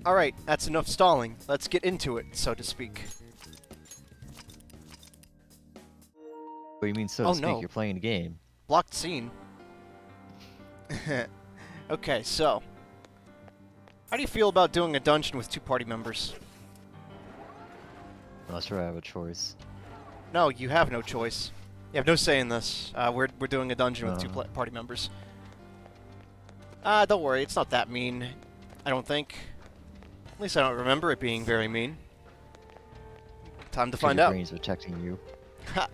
Alright, that's enough stalling. Let's get into it, so to speak. What do you mean, so Oh, to speak? no. You're playing a game. Blocked scene. Okay, so. How do you feel about doing a dungeon with 2 party members? I'm not sure I have a choice. No, you have no choice. You have no say in this. We're doing a dungeon with 2 party members. Don't worry, it's not that mean. I don't think. At least I don't remember it being very mean. Time to find Your out. brain's protecting you. Ha!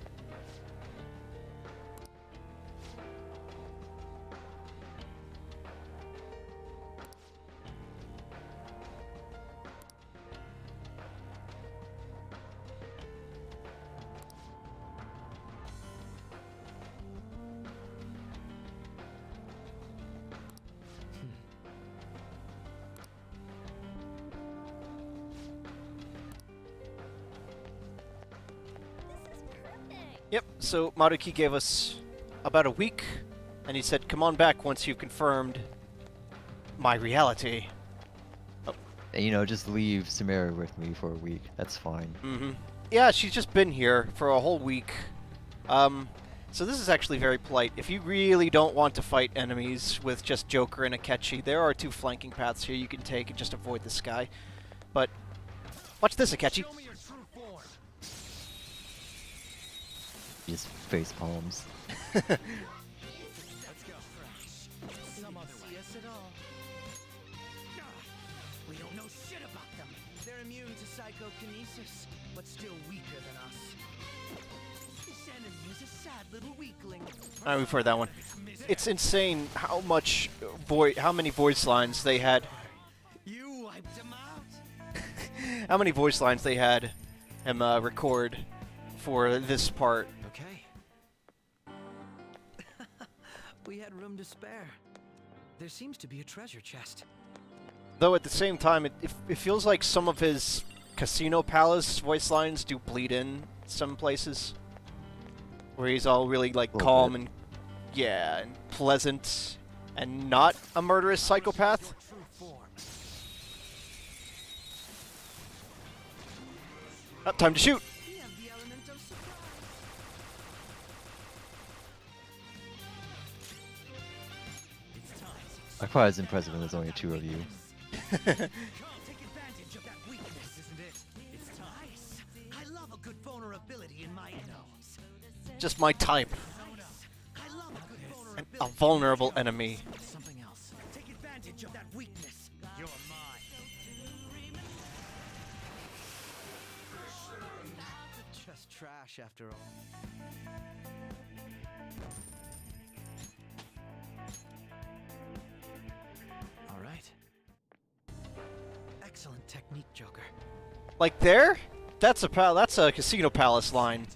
Yep, so Maruki gave us about a week, and he said, come on back once you've confirmed my reality. And, you know, just leave Samara with me for a week. That's fine. Mm-hmm. Yeah, she's just been here for a whole week. So this is actually very polite. If you really don't want to fight enemies with just Joker and Akechi, there are 2 flanking paths here you can take and just avoid this guy. But, watch this, Akechi. Just face palms. We don't know shit about them. They're immune to psychokinesis, but still weaker than us. This enemy is a sad little weakling. Alright, we've heard that one. It's insane how many voice lines they had. You wiped him out. How many voice lines they had him record for this part. Okay. We had room to spare. There seems to be a treasure chest. Though at the same time, it feels like some of his Casino Palace voice lines do bleed in some places. Where he's all really, like, calm and, yeah, and pleasant, and not a murderous psychopath. Oh, time to shoot! I'm quite as impressive when there's only 2 of you. Take advantage of that weakness, isn't it? It's nice. I love a good vulnerability in my enemies. Just my type. I love a good vulnerability. A vulnerable enemy. Something else. Take advantage of that weakness. You're mine. Just trash after all. All right. Excellent technique, Joker. Like there? That's a Casino Palace line.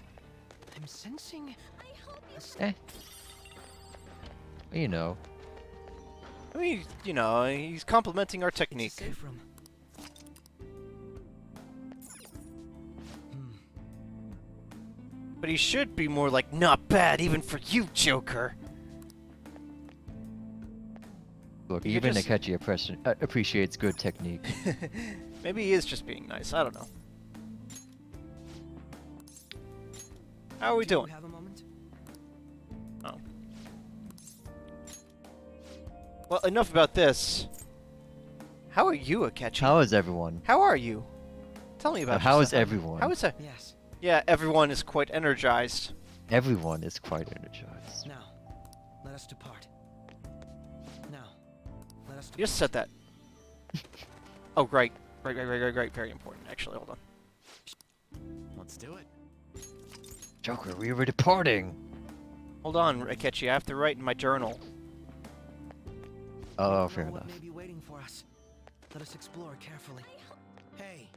I'm sensing. Eh. You know. I mean, you know, he's complimenting our technique. Safe room. But he should be more like, not bad, even for you, Joker. Look, You're even just- Akechi appreciates good technique. Maybe he is just being nice. I don't know. How are we Do you doing? have a moment? Oh. Well, enough about this. How are you, Akechi? How is everyone? How are you? Tell me about How is yourself. everyone? How is that? Yes. Yeah, everyone is quite energized. Everyone is quite energized. Now, let us depart. Now, let us You just said that. Oh, right. Right. Very important, actually. Hold on. Let's do it. Joker, we were departing! Hold on, Akechi. I have to write in my journal. Oh, We fair don't know enough. what may be waiting for us. Let us explore carefully. Hey,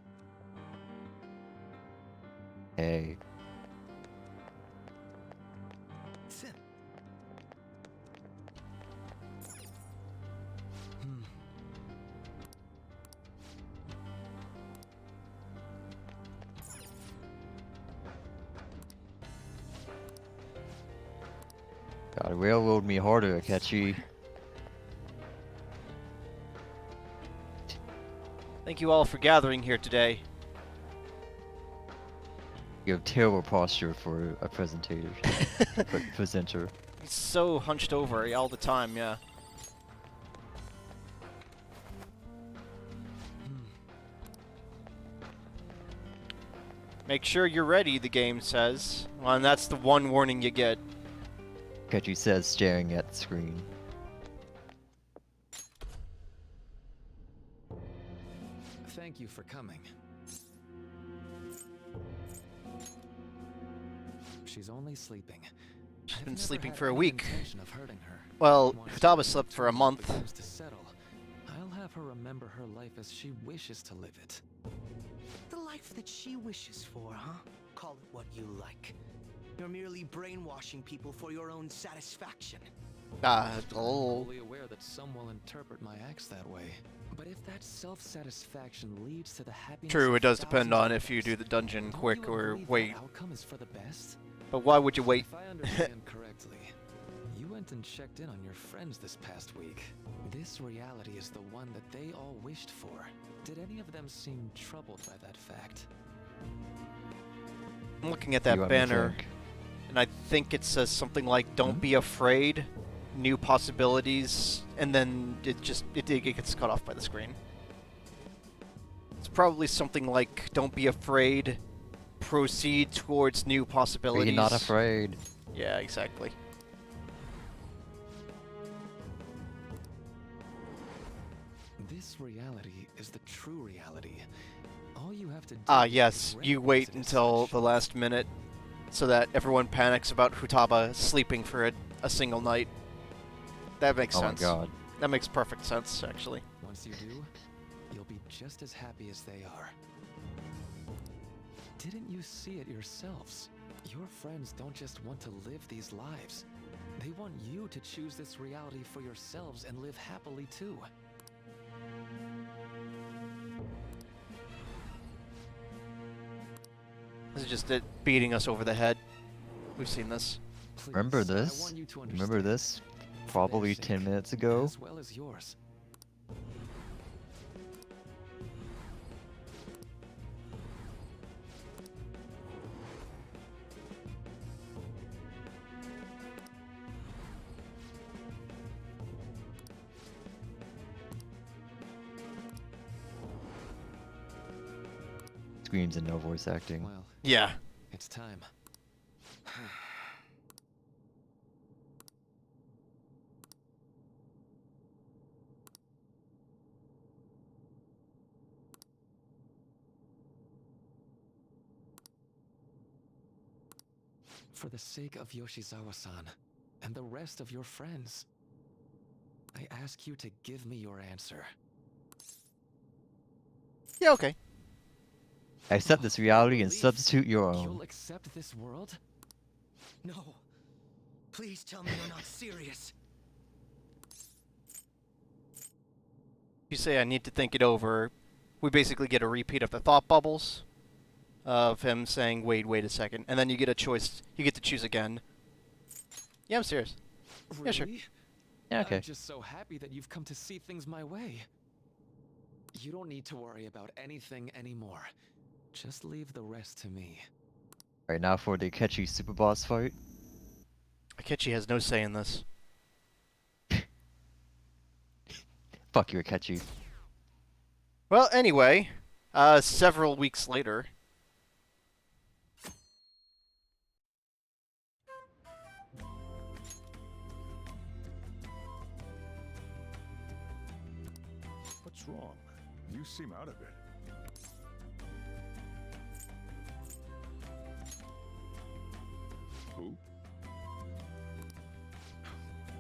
Hey. Sim. Gotta railroad me harder, Akechi. Thank you all for gathering here today. You have terrible posture for a presenter. He's so hunched over all the time, yeah. Make sure you're ready, the game says. Well, and that's the one warning you get. Kechi says, staring at the screen. Thank you for coming. She's only sleeping. She's I've been never sleeping had for a any week. intention of hurting her. Well, Once Futaba slept for a the month. begins to settle, I'll have her remember her life as she wishes to live it. The life that she wishes for, huh? Call it what you like. You're merely brainwashing people for your own satisfaction. Oh. I'm fully aware that some will interpret my acts that way. But if that self-satisfaction leads to the happiness True, of it does depend thousands on of if you others, do the dungeon don't quick you or agree wait. that outcome is for the best? But why would you wait? If I understand correctly, you went and checked in on your friends this past week. This reality is the one that they all wished for. Did any of them seem troubled by that fact? I'm looking at What do you that want me to banner, think? and I think it says something like, don't Hmm? be afraid, new possibilities, and then it gets cut off by the screen. It's probably something like, don't be afraid, proceed towards new possibilities. Be not afraid. Yeah, exactly. This reality is the true reality. All you have to do Yes, is you recognize wait it as until such. the last minute so that everyone panics about Futaba sleeping for a single night. That makes Oh my sense. god. That makes perfect sense, actually. Once you do, you'll be just as happy as they are. Didn't you see it yourselves? Your friends don't just want to live these lives. They want you to choose this reality for yourselves and live happily too. This is just it beating us over the head. We've seen this. Remember Please, I this? want you to Remember understand, this? for Probably their 10 sake, minutes ago. as well as yours. Screams and no voice acting. Well, Yeah. it's time. For the sake of Yoshizawa-san and the rest of your friends, I ask you to give me your answer. Yeah, okay. Accept this reality and Relief. substitute your You'll own. accept this world? No. Please tell me you're not serious. You say I need to think it over. We basically get a repeat of the thought bubbles of him saying, wait a second. And then you get a choice. You get to choose again. Yeah, I'm serious. Really? Yeah, sure. Yeah, okay. I'm just so happy that you've come to see things my way. You don't need to worry about anything anymore. Just leave the rest to me. Right now for the Akechi super boss fight. Akechi has no say in this. Fuck you, Akechi. Well, anyway, several weeks later. What's wrong? You seem out of it. Who?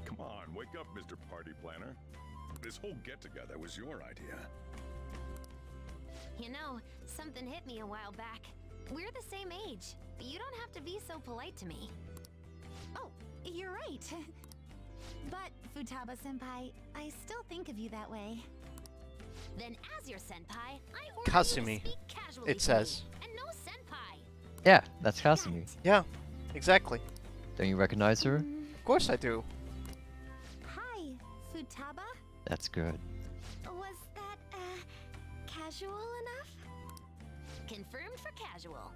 Come on, wake up, Mr. Party Planner. This whole get-together was your idea. You know, something hit me a while back. We're the same age. You don't have to be so polite to me. Oh, you're right. But, Futaba-senpai, I still think of you that way. Then as your senpai, I order you Kasumi, to speak casually it to says. me, and no senpai. Yeah, that's Kasumi. Yeah, exactly. Don't you recognize her? Of course I do. Hi, Futaba? That's good. Was that, casual? Confirmed for casual.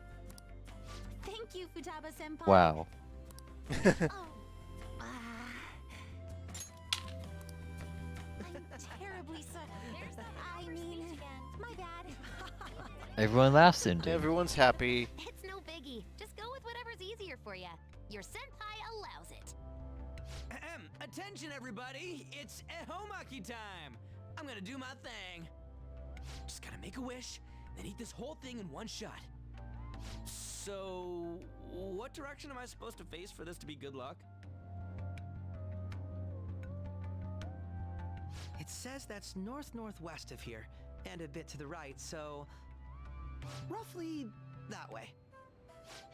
Thank you, Futaba-senpai. Wow. Oh. I'm terribly sorry. There's that I awkward mean, speech again. my bad. Everyone laughs into. Everyone's happy. It's no biggie. Just go with whatever's easier for you. Your senpai allows it. Ahem. Attention, everybody! It's Ehomaki time! I'm gonna do my thing. Just gotta make a wish, then eat this whole thing in one shot. So, what direction am I supposed to face for this to be good luck? It says that's north-northwest of here, and a bit to the right, so roughly that way.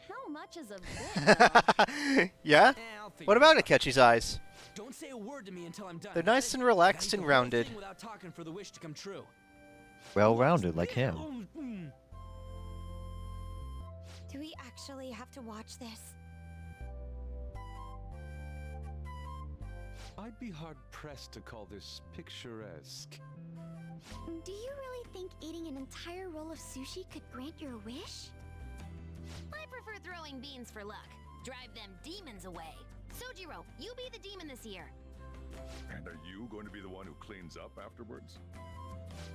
How much is a bit? Yeah? I'll figure What it about out. it, Catchy's eyes? Don't say a word to me until I'm done. They're got nice it? and relaxed Gotta eat and the whole rounded. thing without talking for the wish to come true. Well-rounded like him. Do we actually have to watch this? I'd be hard-pressed to call this picturesque. Do you really think eating an entire roll of sushi could grant your wish? I prefer throwing beans for luck. Drive them demons away. Sojiro, you be the demon this year. And are you going to be the one who cleans up afterwards?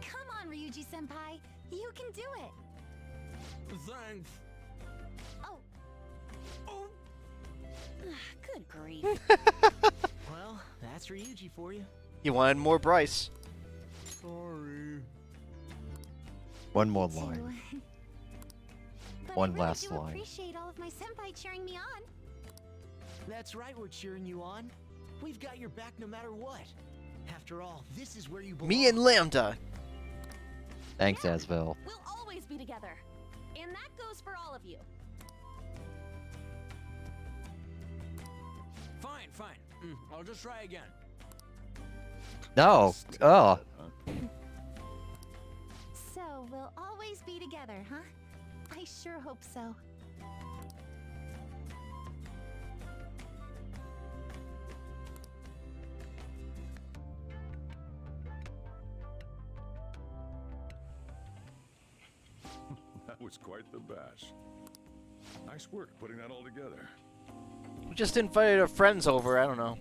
Come on, Ryuji-senpai. You can do it. Thanks. Oh, Oh, Good grief. well, that's Ryuji for you. You wanted more Bryce. Sorry. One more too. line. But One I really last do line. appreciate all of my senpai cheering me on. That's right, we're cheering you on. We've got your back no matter what. After all, this is where you belong. Me and Lambda. Thanks, Asvel. We'll always be together. And that goes for all of you. Fine, fine. I'll just try again. No. Oh. So we'll always be together, huh? I sure hope so. That was quite the bash. Nice work putting that all together. We just invited our friends over. I don't know.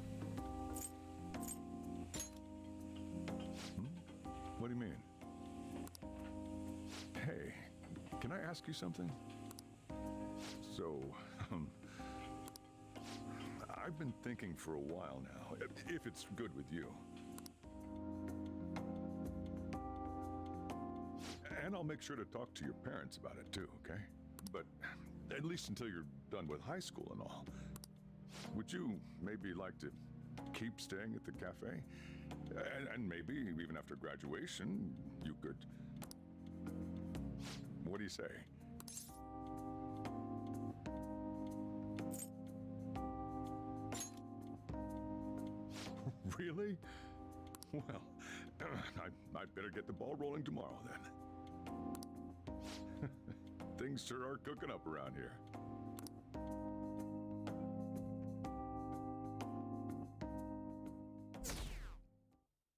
What do you mean? Hey, can I ask you something? So, I've been thinking for a while now, if it's good with you. And I'll make sure to talk to your parents about it too, okay? But at least until you're done with high school and all. Would you maybe like to keep staying at the cafe? And maybe even after graduation, you could... What do you say? Really? Well, I'd better get the ball rolling tomorrow then. Things sure are cooking up around here.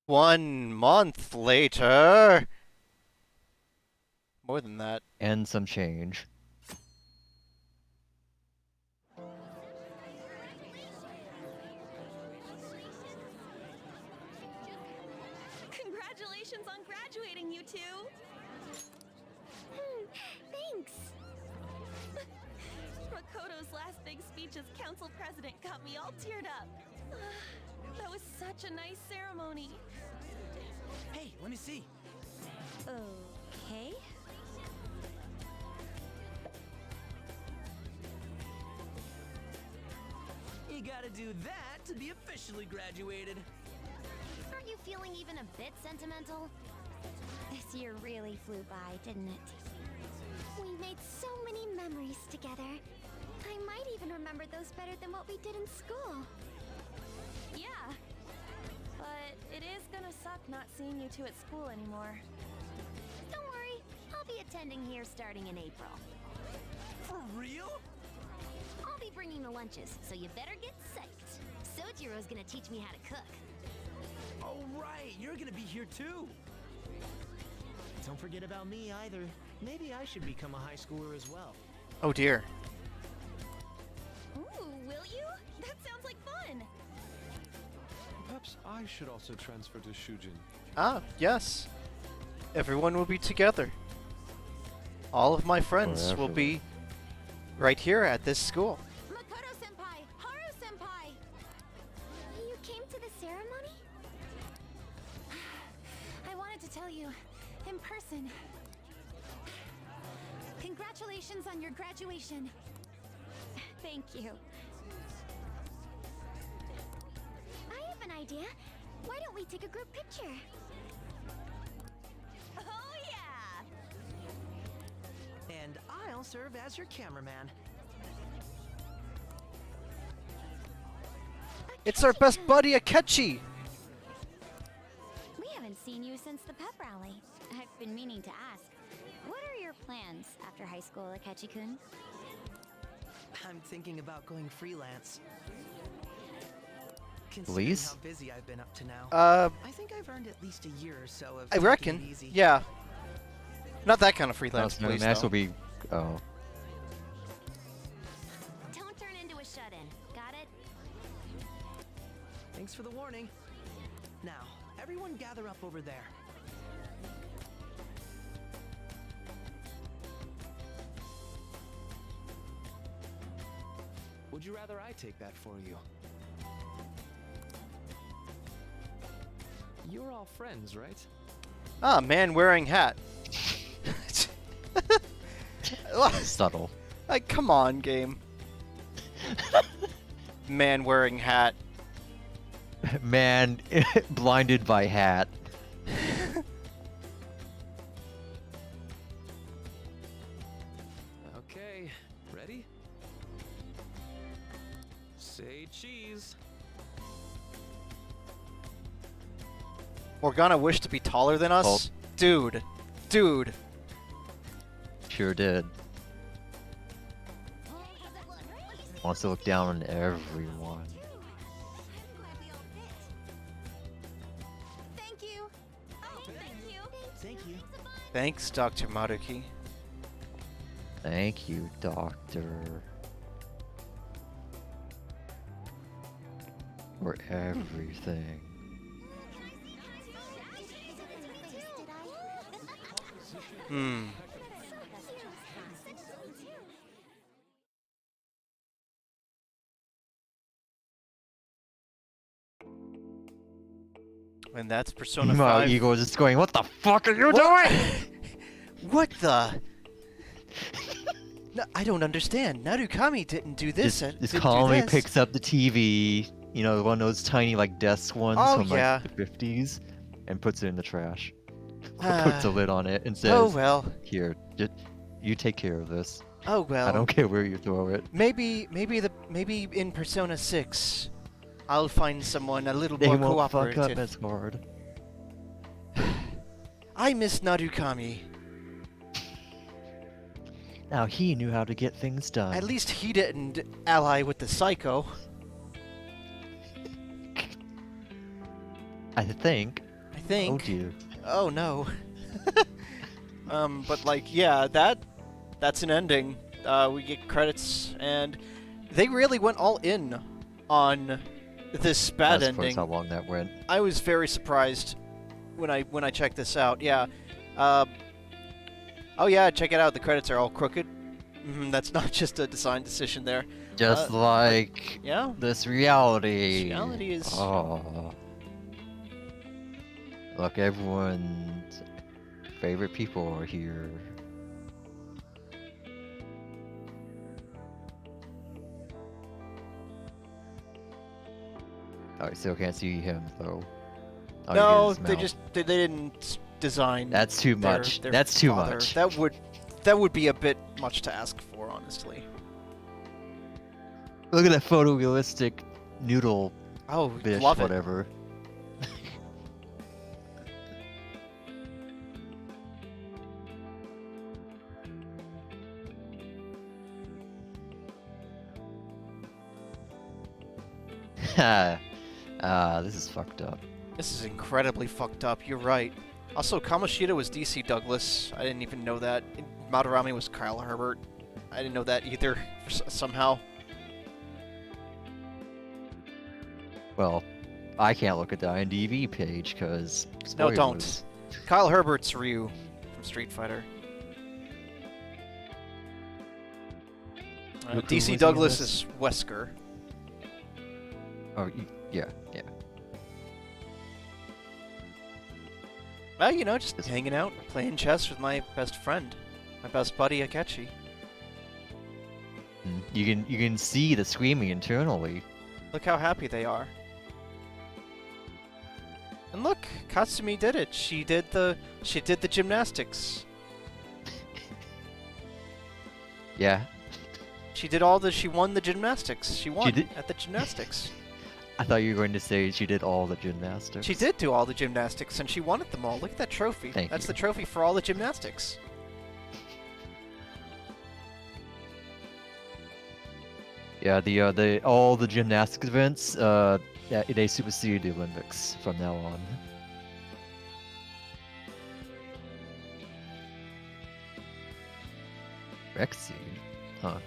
One month later. More than that. And some change. Congratulations on graduating, you two. Thanks. Makoto's last big speech as council president got me all teared up. That was such a nice ceremony. Hey, let me see. Okay. You gotta do that to be officially graduated. Aren't you feeling even a bit sentimental? This year really flew by, didn't it? We made so many memories together. I might even remember those better than what we did in school. Yeah. But it is gonna suck not seeing you two at school anymore. Don't worry, I'll be attending here starting in April. For real? I'll be bringing the lunches, so you better get psyched. Sojiro's gonna teach me how to cook. Oh, right, you're gonna be here too. Don't forget about me either. Maybe I should become a high schooler as well. Oh dear. Ooh, will you? That sounds like fun. Perhaps I should also transfer to Shujin. Ah, yes. Everyone will be together. All of my friends will be right here at this school. Makoto-senpai! Haru-senpai! You came to the ceremony? I wanted to tell you, in person. Congratulations on your graduation. Thank you. I have an idea. Why don't we take a group picture? Oh yeah! And I'll serve as your cameraman. It's our best buddy, Akechi! We haven't seen you since the pep rally. I've been meaning to ask. What are your plans after high school, Akechi-kun? I'm thinking about going freelance. Considering Please? how busy I've been up to now. I think I've earned at least a year or so of I taking reckon. it easy. Yeah. Not that kind of Oh, freelance, so please, Max though. will be. Oh. Don't turn into a shut-in. Got it? Thanks for the warning. Now, everyone gather up over there. Would you rather I take that for you? You're all friends, right? Ah, man wearing hat. Subtle. Like, come on, game. Man wearing hat. Man, blinded by hat. Okay, ready? Say cheese. Morgana wished to be taller than us? Oh. Dude. Dude. Sure did. Wants to look down on everyone. Thank you. Oh, thank you. Thank you. Thanks, Dr. Maruki. Thank you, Doctor. For everything. Hmm. And that's Persona Meanwhile, 5. Eagle is just going, what the fuck are you What? doing? What the? No, I don't understand. Narukami didn't do this. Just didn't do calmly this. picks up the TV, you know, one of those tiny, like, desk ones Oh, from, yeah. like, the 50s, and puts it in the trash. Ah. Puts a lid on it and says, Oh well. here, you take care of this. Oh well. I don't care where you throw it. Maybe in Persona 6, I'll find someone a little They more won't fuck up cooperative. as hard. I miss Narukami. Now he knew how to get things done. At least he didn't ally with the psycho. I think. I think. Oh dear. Oh no. But like, yeah, that's an ending. We get credits, and they really went all in on this bad That's ending. how long that went. I was very surprised when I checked this out. Yeah. Oh yeah, check it out. The credits are all crooked. That's not just a design decision there. Just like Yeah. this reality. This reality is. Oh. Look, everyone's favorite people are here. Oh, I still can't see him though. Oh, you No, get his they mouth. just they didn't design. That's too their- much. their That's too father. much. That would be a bit much to ask for, honestly. Look at that photorealistic noodle Oh, fish, love it. whatever. This is fucked up. This is incredibly fucked up. You're right. Also, Kamoshida was DC Douglas. I didn't even know that. Madarame was Kyle Herbert. I didn't know that either, somehow. Well, I can't look at the IMDb page because No, don't. Kyle Herbert's Ryu from Street Fighter. Who was he DC in Douglas this? is Wesker. Oh, yeah. Well, you know, just hanging out, playing chess with my best friend, my best buddy Akechi. You can see the screaming internally. Look how happy they are. And look, Katsumi did it. She did the gymnastics. Yeah. She won the gymnastics. She won at the gymnastics. I thought you were going to say she did all the gymnastics. She did do all the gymnastics, and she won at them all. Look at that trophy. That's the trophy for all the gymnastics. Yeah, all the gymnastics events, they supersede the Olympics from now on. Rexy? Huh.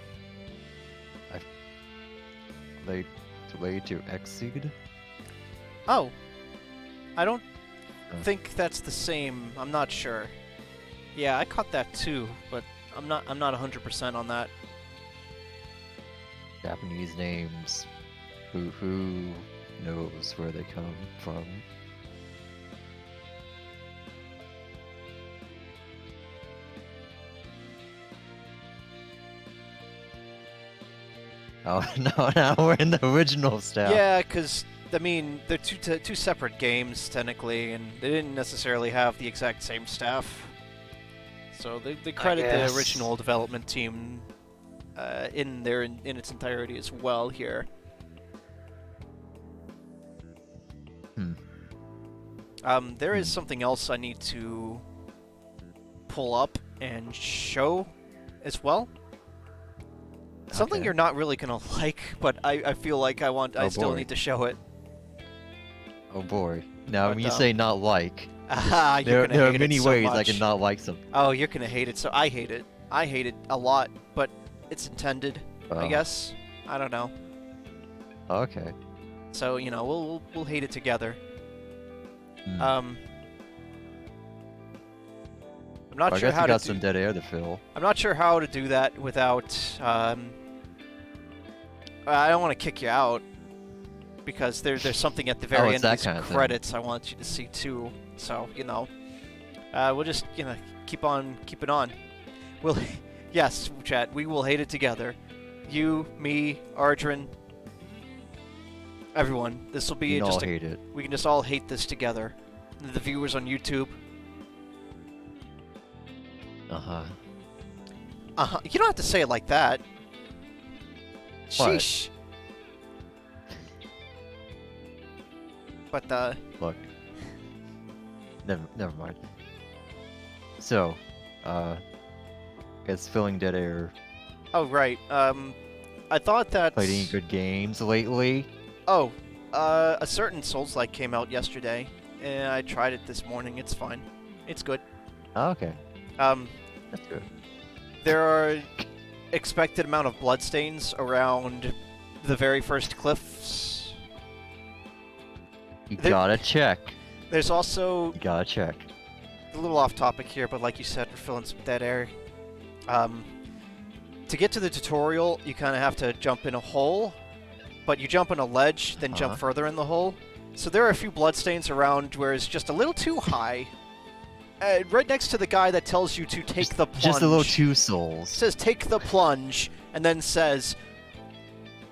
Delayed to exceed? Oh. I don't think that's the same. I'm not sure. Yeah, I caught that too, but I'm not 100% on that. Japanese names. Who knows where they come from? Oh no! Now we're in the original stuff. Yeah, because I mean they're two separate games technically, and they didn't necessarily have the exact same staff. So they credit the original development team in its entirety as well here. There is something else I need to pull up and show as well. Something you're not really gonna like, but I feel like I still need to show it. Oh boy! Now But, when you say not like, there are many ways I can not like something. Oh, you're gonna hate it. So I hate it. I hate it a lot, but it's intended. I guess. I don't know. Okay. So you know we'll hate it together. I'm not sure I guess how you to got some dead air to fill. I'm not sure how to do that without. I don't want to kick you out because there's something at the very end of these credits I want you to see too. So you know, we'll just keep on keeping on. We'll yes, chat. We will hate it together. You, me, Ardrin, everyone. This will be just hate it. We can just all hate this together. The viewers on YouTube. You don't have to say it like that. What? Sheesh. But look. Never mind. So, guess filling dead air. Oh right. I thought that. Played any good games lately? Oh, a certain Souls-like came out yesterday, and I tried it this morning. It's fine. It's good. Oh, okay. That's good. There are expected amount of bloodstains around the very first cliffs. You gotta check. There's also... You gotta check. A little off topic here, but like you said, we're filling some dead air. To get to the tutorial, you kind of have to jump in a hole, but you jump on a ledge, then jump further in the hole. So there are a few bloodstains around where it's just a little too high. Right next to the guy that tells you to take the plunge. Just a little two souls. It says take the plunge, and then says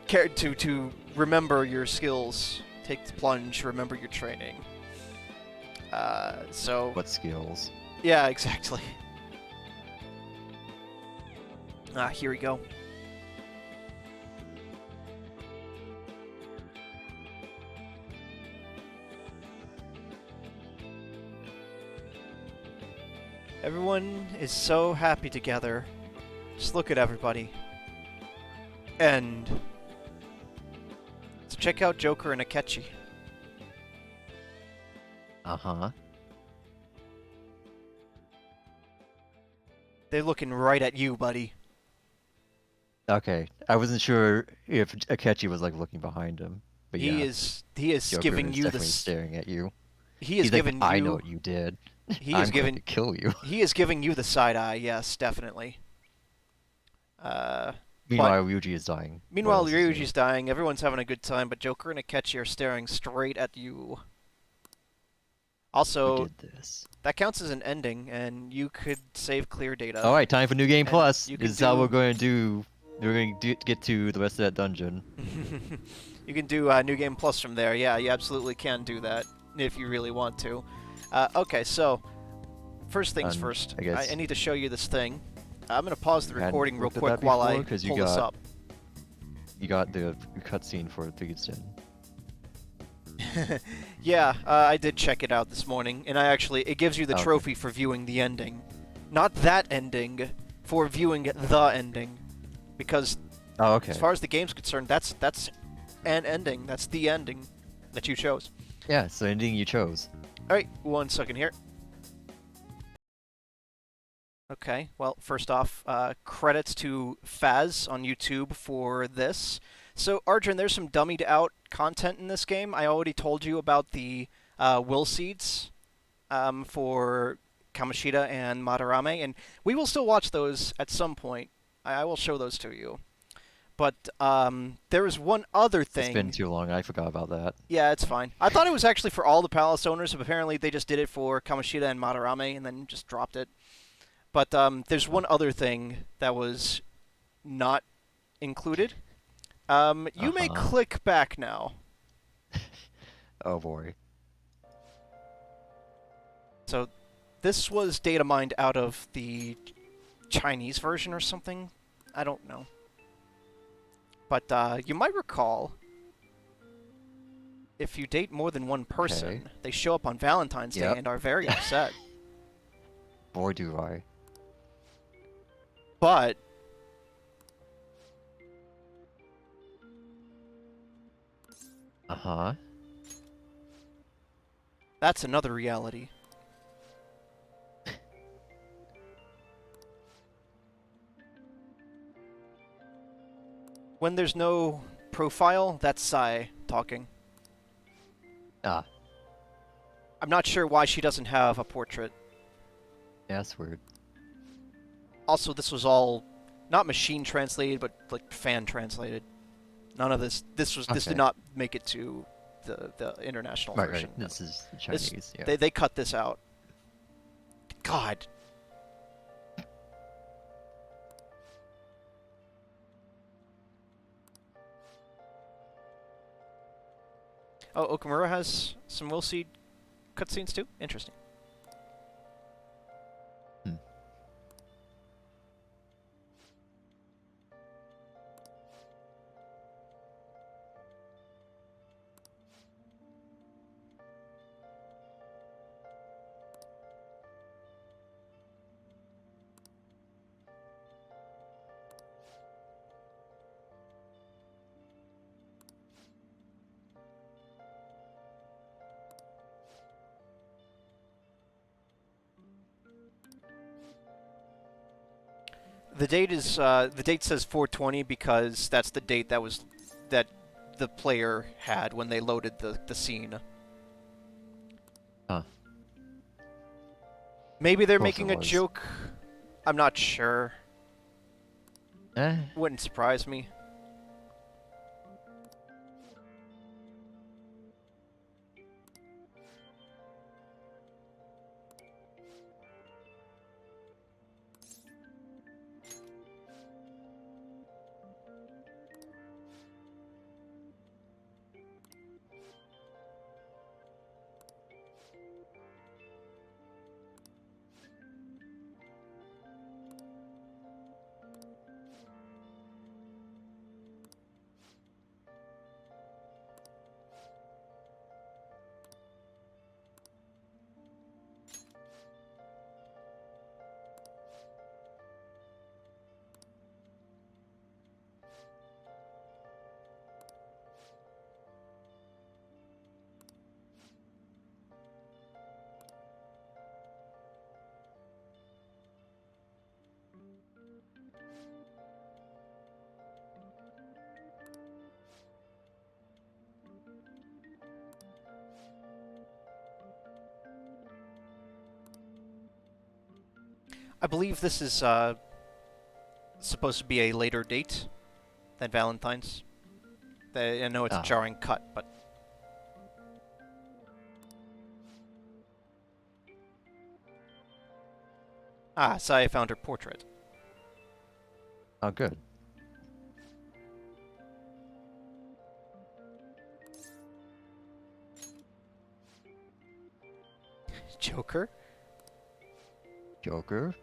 to remember your skills. Take the plunge, remember your training. So... What skills? Yeah, exactly. Here we go. Everyone is so happy together. Just look at everybody. And so check out Joker and Akechi. They're looking right at you, buddy. Okay, I wasn't sure if Akechi was like looking behind him, but He yeah, is Joker giving is you definitely staring at you. he is He's like, giving I you know what you did. he I'm is going giving to kill you. he is giving you the side eye. Yes, definitely. Uh, but Meanwhile, Ryuji is dying. What meanwhile, else is new? Ryuji's dying. Everyone's having a good time, but Joker and Akechi are staring straight at you. We Also, did this. that counts as an ending, and you could save clear data. All right, time for New Game and Plus. you This can is how do- we're going to do. We're going to get to the rest of that dungeon. You can do New Game Plus from there. Yeah, you absolutely can do that if you really want to. Okay, so first things first. I guess I need to show you this thing. I'm gonna pause the You hadn't recording real looked at quick that while before? I 'Cause you pull this got- up. You got the cutscene for Thurston. Yeah, I did check it out this morning, and it gives you the Okay. trophy for viewing the ending. Not that ending, for viewing the ending. Because Oh, okay. as far as the game's concerned, that's an ending. That's the ending that you chose. Yeah, so ending you chose. Alright, 1 second here. Okay, well, first off, credits to Faz on YouTube for this. So, Arjun, there's some dummied out content in this game. I already told you about the will seeds for Kamoshida and Madarame, and we will still watch those at some point. I will show those to you. But there is one other thing. It's been too long. I forgot about that. Yeah, it's fine. I thought it was actually for all the palace owners, but apparently they just did it for Kamoshida and Madarame and then just dropped it. But there's one other thing that was not included. You may click back now. Oh boy. So this was data mined out of the Chinese version or something. I don't know. But you might recall, if you date more than one person, Okay. they show up on Valentine's Day Yep. and are very upset. Boy, do I. But Uh-huh. that's another reality. When there's no profile, that's Sai talking. Ah, I'm not sure why she doesn't have a portrait. yeah, that's weird. Also, this was all not machine translated, but like fan translated. None of this. This did Okay. not make it to the international Right, version. right. This is This- Chinese. Yeah. They cut this out. God. Oh, Okamura has some Will Seed cutscenes too? Interesting. Hmm. The date says 420 because that's the date that the player had when they loaded the scene. Huh. Maybe they're Close making it a was. joke. I'm not sure. Eh. Wouldn't surprise me. I believe this is supposed to be a later date than Valentine's. I know it's a Ah. jarring cut, but so I found her portrait. Oh, good. Joker? Joker.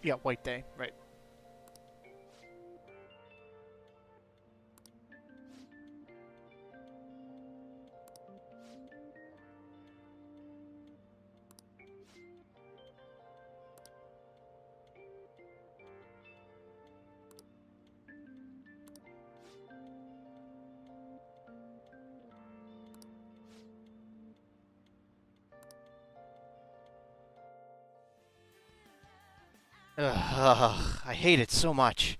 Yeah, White Day, right. I hate it so much.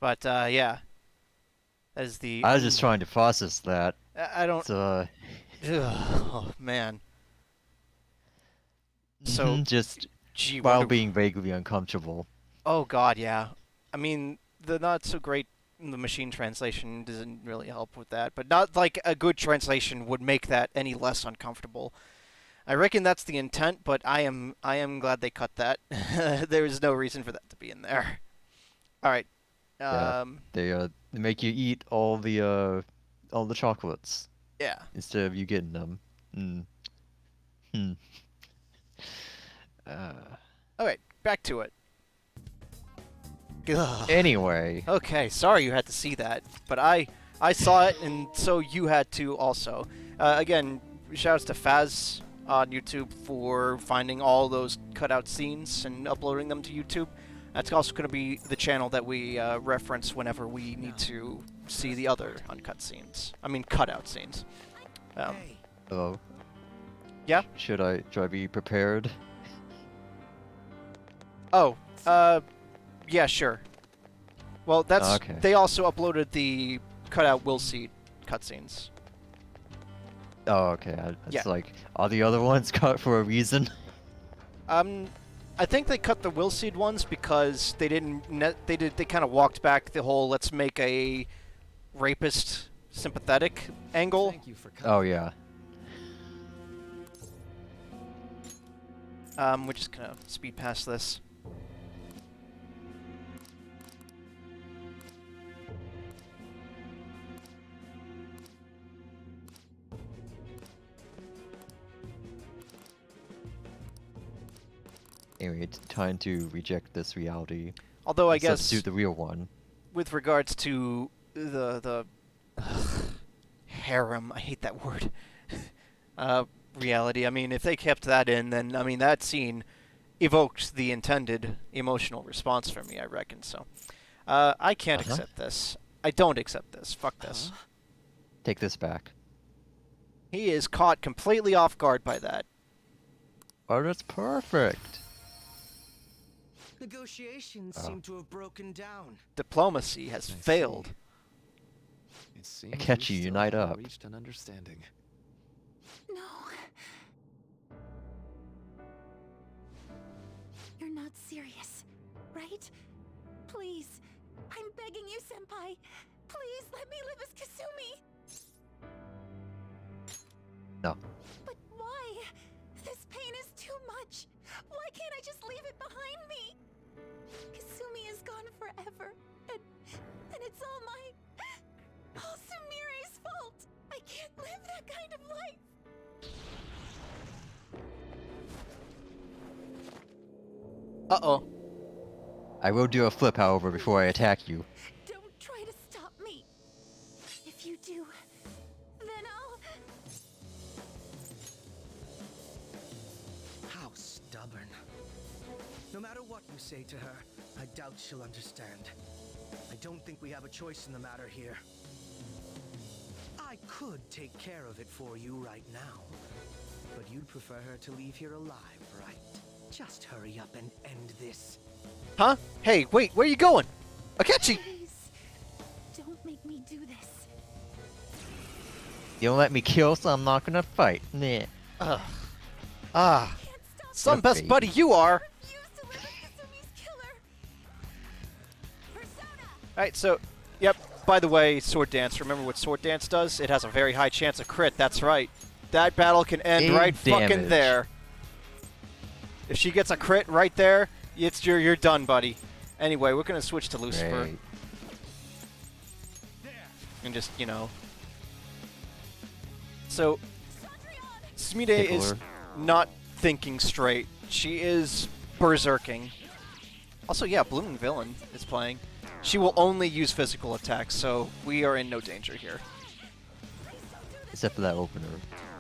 But, yeah. That is the... I was just trying to process that. I don't... So, Oh, man. So, just gee, while Wonder- being vaguely uncomfortable. Oh, God, yeah. I mean, the not-so-great the machine translation doesn't really help with that. But not like a good translation would make that any less uncomfortable. I reckon that's the intent, but I am glad they cut that. There is no reason for that to be in there. All right. Yeah. They make you eat all the chocolates Yeah. instead of you getting them. All right, back to it. Ugh. Anyway, Okay, sorry you had to see that, but I saw it, and so you had to also. Again, shoutouts to Faz on YouTube for finding all those cutout scenes and uploading them to YouTube. That's also going to be the channel that we reference whenever we need to see the other uncut scenes. I mean, cutout scenes. Hey, hello. Yeah? Should I be prepared? Oh, yeah, sure. Well, that's Okay. they also uploaded the cutout Will Seed cutscenes. Oh, okay. It's Yeah. like, are the other ones cut for a reason? I think they cut the Will Seed ones because they didn't. They kind of walked back the whole "let's make a rapist sympathetic" angle. Thank you for Oh, coming. yeah. We're just gonna speed past this. Anyway, it's time to reject this reality. Although I and guess substitute the real one. with regards to the harem, I hate that word. Reality. I mean, if they kept that in, then I mean that scene evoked the intended emotional response from me. I reckon so. I can't accept this. I don't accept this. Fuck this. Take this back. He is caught completely off guard by that. Oh, that's perfect. Negotiations Oh. seem to have broken down. Diplomacy has I see. failed. It seems catch we you, still unite haven't up. reached an understanding. No. You're not serious, right? Please. I'm begging you, Senpai. Please let me live as Kasumi. No. But why? This pain is too much. Why can't I just leave it behind me. Kasumi is gone forever, and it's all Sumire's fault. I can't live that kind of life. Uh-oh. I will do a flip, however, before I attack you. Don't try to stop me. If you do, then I'll... How stubborn. No matter what you say to her, I doubt she'll understand. I don't think we have a choice in the matter here. I could take care of it for you right now. But you'd prefer her to leave here alive, right? Just hurry up and end this. Huh? Hey, wait, where are you going? Akechi! Please, don't make me do this. You don't let me kill, so I'm not gonna fight. Nah. Ah. Can't stop Some What best baby? buddy you are! refuse to live with Kasumi's killer. Persona! Alright, so, yep, by the way, Sword Dance, remember what Sword Dance does? It has a very high chance of crit, that's right. That battle can end Aim right fucking damage. there. If she gets a crit right there, you're done, buddy. Anyway, we're gonna switch to Lucifer. Great. And just, you know. So, Sumire is Tickler. not thinking straight. She is berserking. Also, yeah, Blooming Villain is playing. She will only use physical attacks, so we are in no danger here. Except for that opener.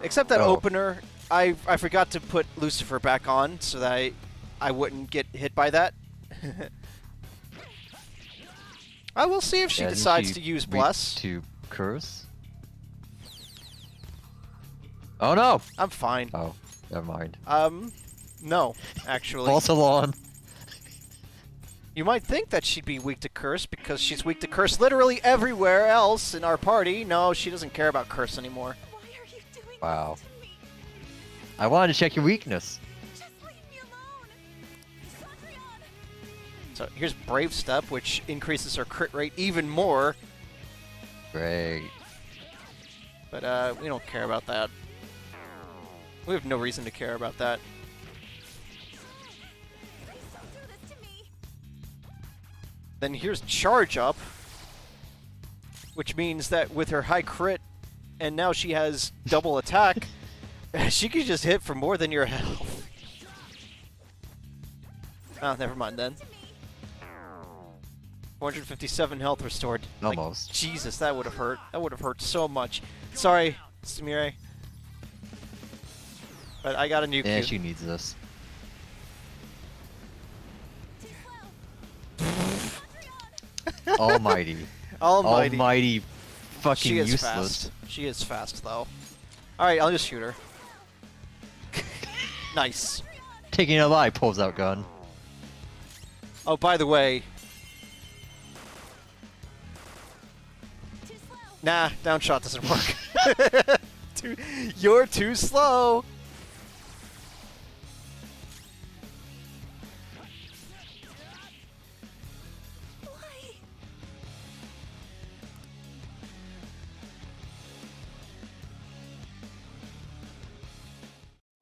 Except that Oh. opener, I forgot to put Lucifer back on so that I wouldn't get hit by that. I will see if she Yeah, isn't decides she to use weak Bless. to curse? Oh no! I'm fine. Oh, never mind. No, actually. False alarm. You might think that she'd be weak to curse because she's weak to curse literally everywhere else in our party. No, she doesn't care about curse anymore. Why are you doing Wow. this to me? I wanted to check your weakness. Just leave me alone. Cendrillon! So here's Brave Step, which increases her crit rate even more. Great. But we don't care about that. We have no reason to care about that. Please don't do this to me. Then here's Charge Up, which means that with her high crit, and now she has double attack, she could just hit for more than your health. Oh, never mind then. 457 health restored. Like, Almost. Jesus, that would have hurt. That would have hurt so much. Sorry, Sumire. But I got a nuke Yeah, you. she needs this. Almighty. Almighty. Almighty fucking She is useless. fast. She is fast, though. Alright, I'll just shoot her. Nice. Taking a lie, pulls out gun. Oh, by the way... Too slow. Nah, down shot doesn't work. You're too slow. Why?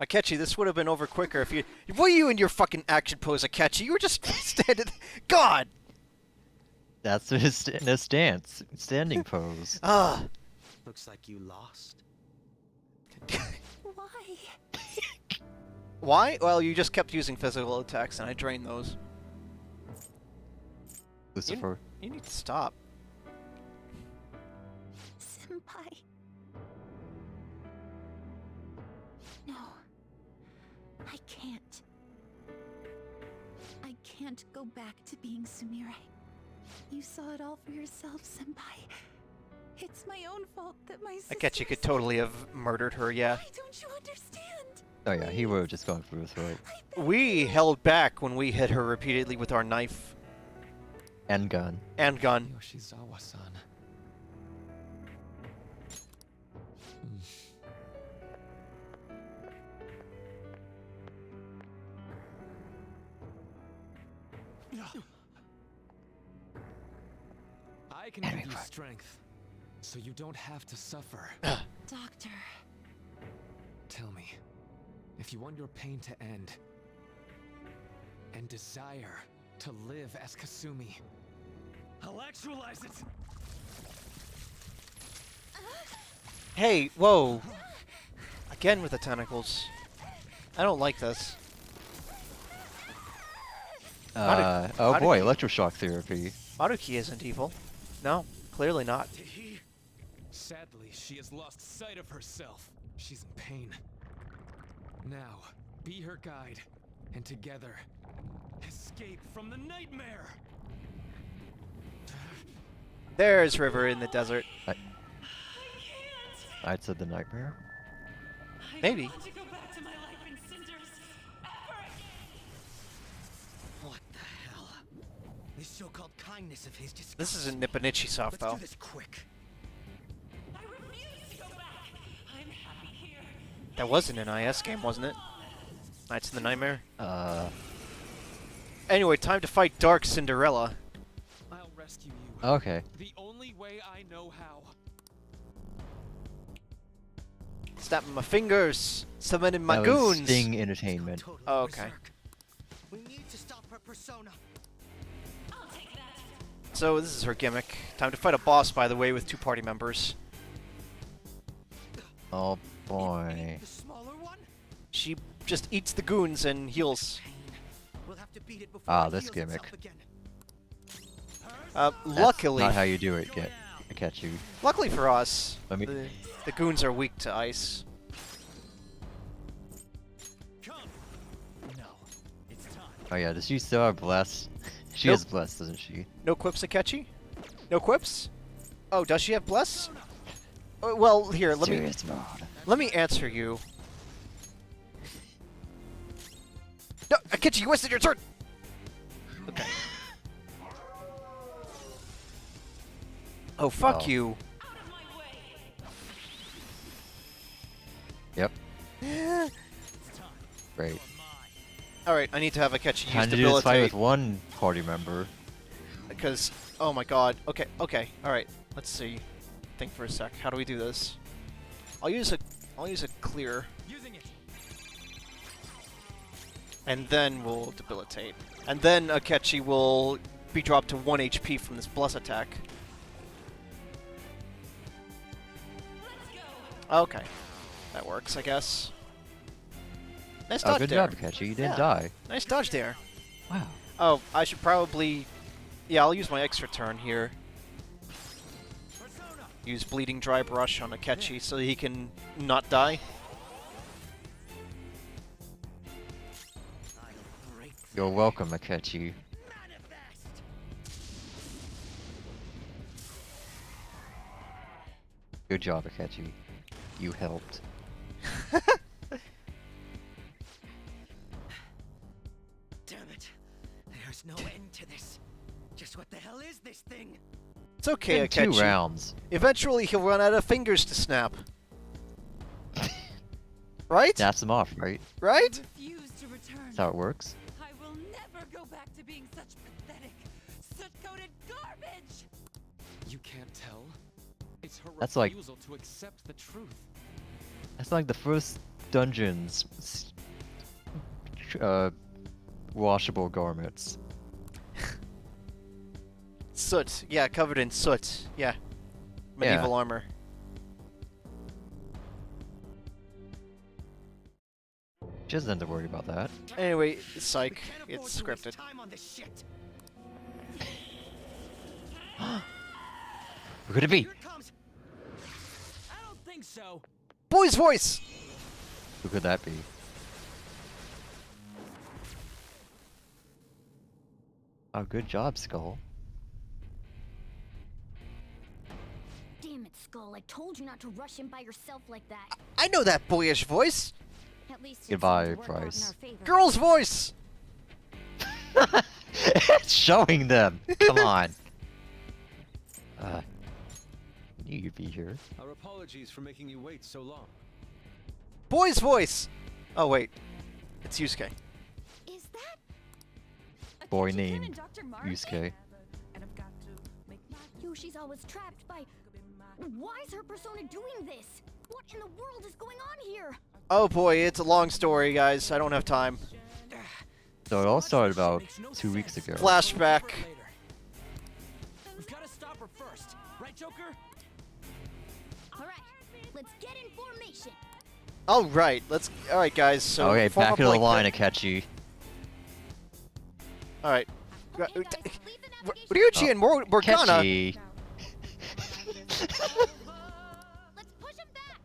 Akechi, this would have been over quicker if you... What are you in your fucking action pose, Akechi? You were just standing... God! That's his in a stance. Standing pose. Ah. Looks like you lost. Why? Why? Well, you just kept using physical attacks, and I drained those. Lucifer. You need to stop. Senpai. No. I can't. I can't go back to being Sumire. You saw it all for yourself, Senpai. It's my own fault that my sister... Akechi could totally have murdered her, yeah. Why don't you understand? Oh yeah, he would have just gone through with it. I beg We you. held back when we hit her repeatedly with our knife And gun. and gun. Yoshizawa-san. I can give you strength, so you don't have to suffer. Doctor. Tell me, if you want your pain to end, and desire to live as Kasumi. I'll actualize it! Hey, whoa! Again with the tentacles. I don't like this. Oh boy, electroshock therapy. Maruki isn't evil. No, clearly not. Sadly, she has lost sight of herself. She's in pain. Now, be her guide, and together, escape from the nightmare! There's River in the desert. I'd said the nightmare. Maybe. want to go back to my life in cinders ever again. What the hell? This so-called kindness of his just. This isn't Nipponichi soft Let's though. do this quick. I refuse to go back. I'm happy here. That wasn't an IS game, wasn't it? Nights in the Nightmare. Anyway, time to fight Dark Cinderella. I'll rescue you. Okay. The only way I know how. Snapping my fingers, summoning my That was goons. Sting Entertainment. Totally Oh, okay. berserk. We need to stop her persona. I'll take that. So this is her gimmick. Time to fight a boss, by the way, with 2 party members. Oh boy. The smaller one? She just eats the goons and heals. We'll have to beat it before Ah, it this heals gimmick. itself again. That's Luckily, not how you do it, Akechi. luckily for us, Let me- the goons are weak to ice. Come. No. It's time. Oh yeah, does she still have bless? She Nope. has bless, doesn't she? No quips, Akechi? No quips? Oh, does she have bless? Well, here, Serious mode. let me answer you. No, Akechi, you wasted your turn. Okay. Oh, fuck Oh. you. Out of my way. Yep. Great. Alright, I need to have Akechi use Time to do this fight debilitate. with one party member. Because, oh my god. Okay, okay, alright. Let's see. Think for a sec. How do we do this? I'll use a clear, Using it. and then we'll debilitate. And then Akechi will be dropped to 1 HP from this bless attack. Let's go. Okay. That works, I guess. Nice Oh, dodge good there. job, Akechi. You didn't Yeah. die. Nice dodge there. Wow. Oh, I should probably... Yeah, I'll use my extra turn here. Use Bleeding Dry Brush on Akechi so he can not die. You're welcome, Akechi. Good job, Akechi. You helped. Damn it. There's no end to this. Just what the hell is this thing? It's okay, In 2 Akechi. rounds. Eventually he'll run out of fingers to snap. Right? Snaps them off, right? Right? Refuse to return. That's how it works. I will never go back to being such pathetic, soot-coated garbage. You can't tell? It's her That's like- refusal to accept the truth. That's like the first dungeon's washable garments. Soot. Yeah, covered in soot. Yeah. Medieval armor. She doesn't have to worry about that. Anyway, psych. We can't afford It's to waste scripted. time on this shit. Who could it be? Here it comes. I don't think so. Boy's voice! Who could that be? Oh, good job, Skull. Damn it, Skull. I told you not to rush in by yourself like that. I know that boyish voice! At least it Goodbye, seemed to work out in Bryce. our favor. Girl's voice! It's showing them! Come on. Knew you'd be here. Our apologies for making you wait so long. Boy's voice! Oh, wait. It's Yusuke. Is that Boy Akechi-kun named and Dr. Martin? Yusuke. Yoshi's always trapped by... Why is her persona doing this? What in the world is going on here? Oh boy, it's a long story, guys. I don't have time. So it all started about Makes no 2 weeks sense. ago. Flashback. We've got to stop her first, right, Joker? All right, let's get in formation. All right, all right, guys. So Okay, form back up to the like line, the- Akechi. All right. Okay, guys, leave the navigation. Ryuji and Morgana. Akechi. Let's push him back.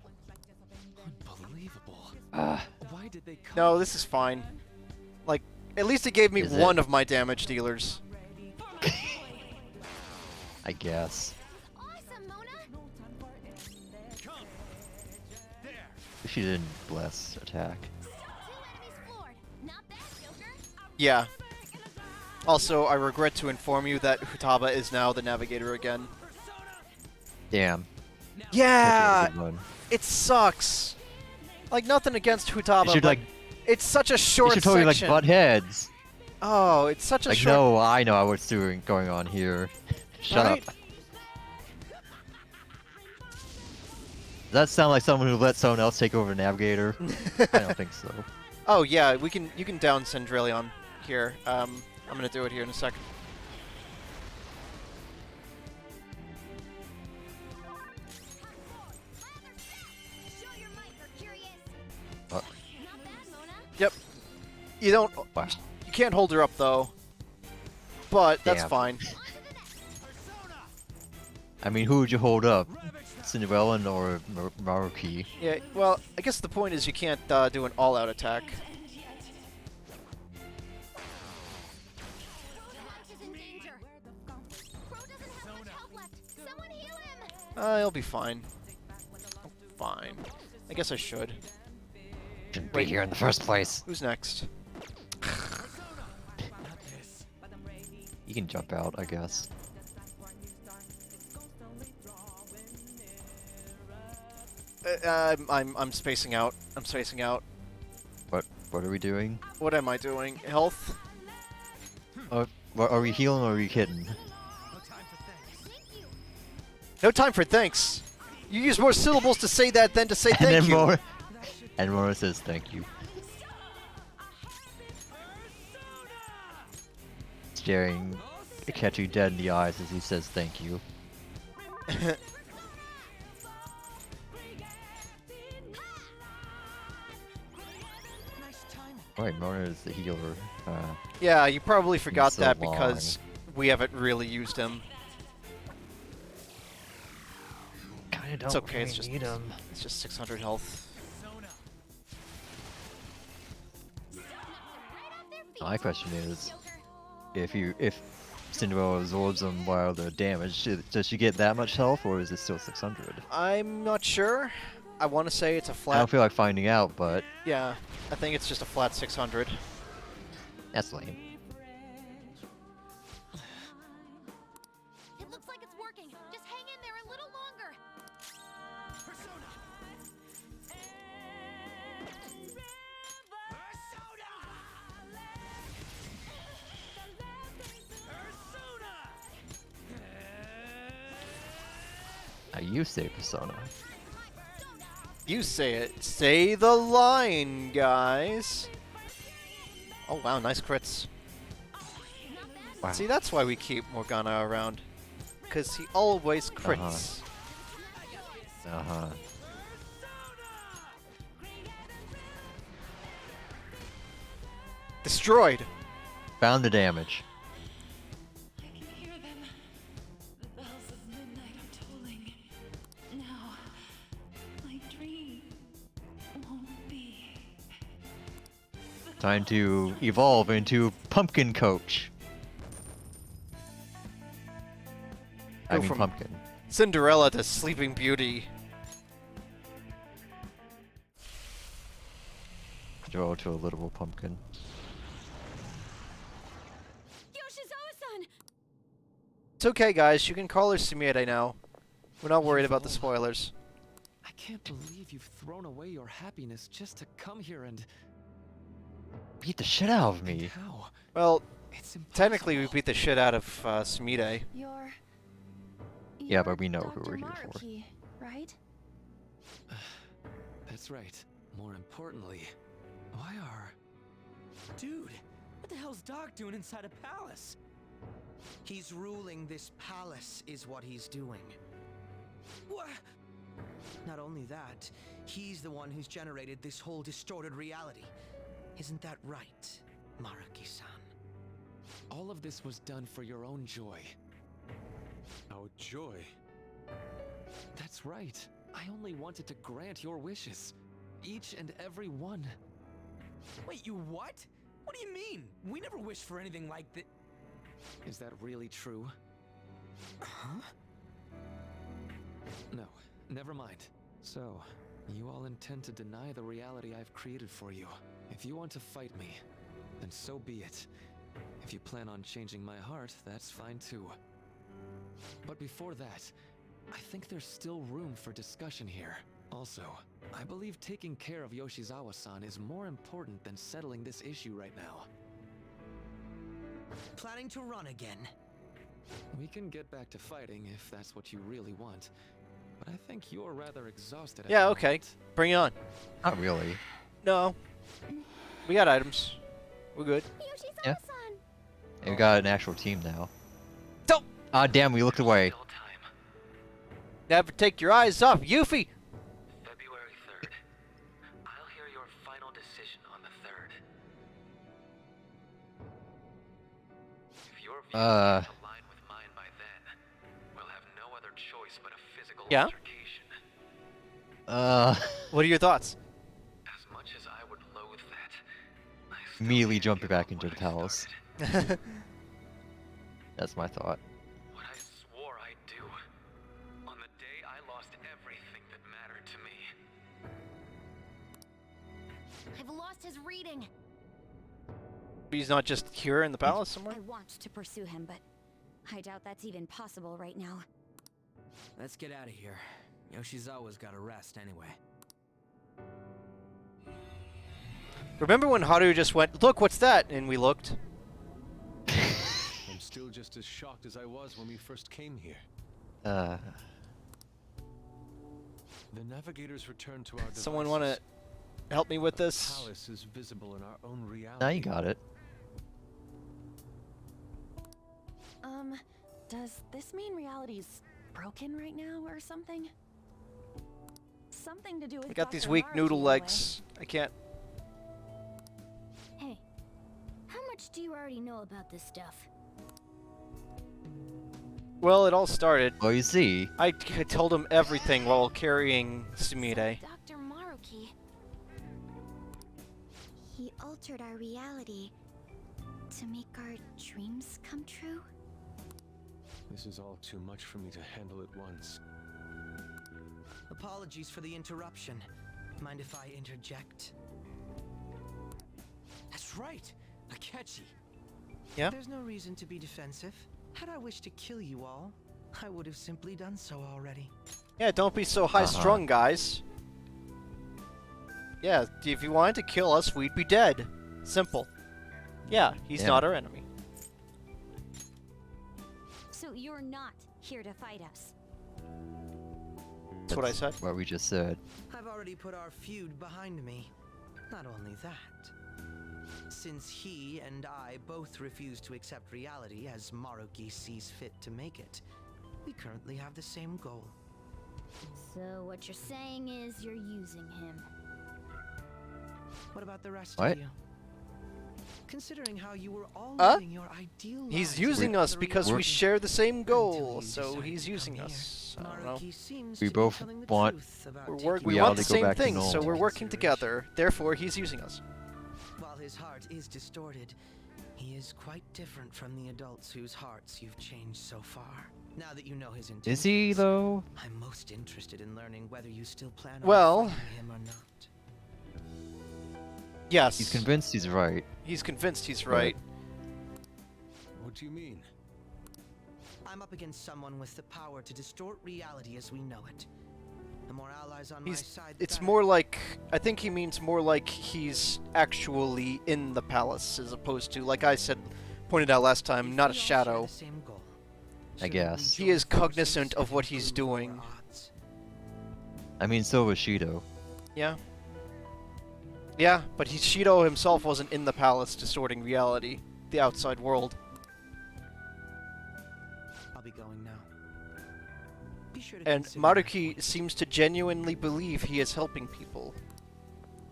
Unbelievable. Ah, Why did they come? No, this is fine. Like, at least it gave me Is it? one of my damage dealers. I guess. Awesome, Mona. She didn't bless attack. Two enemies floored. Not bad, Joker. Yeah. Also, I regret to inform you that Futaba is now the navigator again. Damn. Yeah, Good one. it sucks. Like, nothing against Futaba, You should but like. it's such a You short should totally like section. butt heads. Oh, it's such a Like, short. no, I know what's going on here. Shut Right? up. Does that sound like someone who let someone else take over Navigator? I don't think so. Oh yeah, you can down Cinderella here. I'm gonna do it here in a second. Show your might, Mercurius. Uh, Not bad, Mona. Yep. You don't. Wow. You can't hold her up though. But that's Damn. fine. I mean, who would you hold up? Cinderella or Maruki? Yeah. Well, I guess the point is you can't do an all-out attack. Roach is in danger. Crow doesn't have much health left. Someone heal him. He'll be fine. Fine. I guess I should. Shouldn't be here in the first place. Who's next? You can jump out, I guess. I'm spacing out. I'm spacing out. What are we doing? What am I doing? Health? Are we healing or are we hitting? No time for thanks. You use more syllables to say that than to say And thank then you. more. And Mora says thank you. Staring Akechi dead in the eyes as he says thank you. Right, Mona is the healer. Yeah, you probably forgot so that long. because we haven't really used him. Kinda don't It's okay. really It's just need him. it's just 600 health. My question is, if Cinderella absorbs them while they're damaged, does she get that much health, or is it still 600? I'm not sure. I want to say it's a I don't flat. feel like finding out, but Yeah, I think it's just a flat 600. that's lame. It looks like it's working. Just hang in there a little longer. Now you say Persona. You say it. Say the line, guys. Oh wow, nice crits. Wow. See, that's why we keep Morgana around. Because he always crits. Uh-huh. Destroyed. Found the damage. I can hear them. The bells of midnight are tolling. Now, my dream won't be. Time to evolve into Pumpkin Coach. I Go mean from- Pumpkin. Cinderella to Sleeping Beauty. Grow to a literal pumpkin. Yoshizawa-san! It's okay, guys. You can call her Sumire now. We're not worried about the spoilers. I can't believe you've thrown away your happiness just to come here and Beat the shit out of me. how? Well, It's impossible. technically we beat the shit out of Sumire. Yeah, but we know who Dr. we're here for. Maruki, right? That's right. More importantly, why are... Dude, what the hell hell's Doc doing inside a palace? He's ruling this palace, is what he's doing. What? Not only that, he's the one who's generated this whole distorted reality. Isn't that right, Maruki-san? All of this was done for your own joy. Our joy. That's right. I only wanted to grant your wishes. Each and every one. Wait, you what? What do you mean? We never wished for anything like that. Is that really true? Huh? No, never mind. So, you all intend to deny the reality I've created for you. If you want to fight me, then so be it. If you plan on changing my heart, that's fine too. But before that, I think there's still room for discussion here. Also, I believe taking care of Yoshizawa-san is more important than settling this issue right now. Planning to run again? We can get back to fighting if that's what you really want. But I think you're rather exhausted at Yeah, the okay. moment. Bring it on. Not really. No. We got items. We're good. Yoshizawa-san! And we got an actual team now. Don't Ah, damn, we looked away. Still time. never take your eyes off Yuffie! February 3rd. I'll hear your final decision on the 3rd. If your views align with mine by then, we'll have no other choice but a physical Yeah? altercation. What are your thoughts? As much as I would loathe that, I still Immediately can't jumping give back up into what the I palace. started. That's my thought. What I swore I'd do. On the day I lost everything that mattered to me. I've lost his reading. He's not just here in the palace somewhere? I want to pursue him, but I doubt that's even possible right now. Let's get out of here. Yoshizawa's gotta rest anyway. Remember when Haru just went, look, what's that? And we looked. I'm still just as shocked as I was when we first came here. Uh, The navigators returned to our devices. Someone want to help me with The this? palace is visible in our own reality. now you got it. Does this mean reality's broken right now or something? Something to do with I got these Dr. weak Maruki, noodle anyway. legs. I can't. Hey, how much do you already know about this stuff? Well, it all started. Well, you see, I told him everything while carrying Sumire. So Dr. Maruki. He altered our reality to make our dreams come true? This is all too much for me to handle at once. Apologies for the interruption. Mind if I interject? That's right, Akechi. Yeah? There's no reason to be defensive. Had I wished to kill you all, I would have simply done so already. Yeah, don't be so high-strung, guys. Yeah, if you wanted to kill us, we'd be dead. Simple. Yeah, he's Yeah. not our enemy. So you're not here to fight us. That's what I said. what we just said. I've already put our feud behind me. Not only that, since he and I both refuse to accept reality as Maruki sees fit to make it, we currently have the same goal. So what you're saying is you're using him. What about the rest What? of you? Considering how you were all Huh? living your ideal He's lives using without us the because we reality share the same until goal, you so decided he's to using come us. here. I don't know. Maruki seems We to be both telling the want- truth about We taking want reality the to go same back to thing, so normal. we're working consideration. together. Therefore, he's using us. While his heart is distorted, he is quite different from the adults whose hearts you've changed so far. Now that you know his intentions, Is he, though? I'm most interested in learning whether you still plan on Well- fighting him or not. Yes. He's convinced he's right. He's convinced he's right. What do you mean? I'm up against someone with the power to distort reality as we know it. The more allies on my He's. side, the It's better. more like. I think he means more like he's actually in the palace, as opposed to, like I said, pointed out last time, If not a we all share shadow. the same goal, I shouldn't guess. we He is join cognizant forces of what and he's improve our doing. odds? I mean, so was Shido. Yeah. Yeah, but Shido himself wasn't in the palace distorting reality. the outside world. I'll be going now. Be sure to And consider my Maruki point. seems to genuinely believe he is helping people.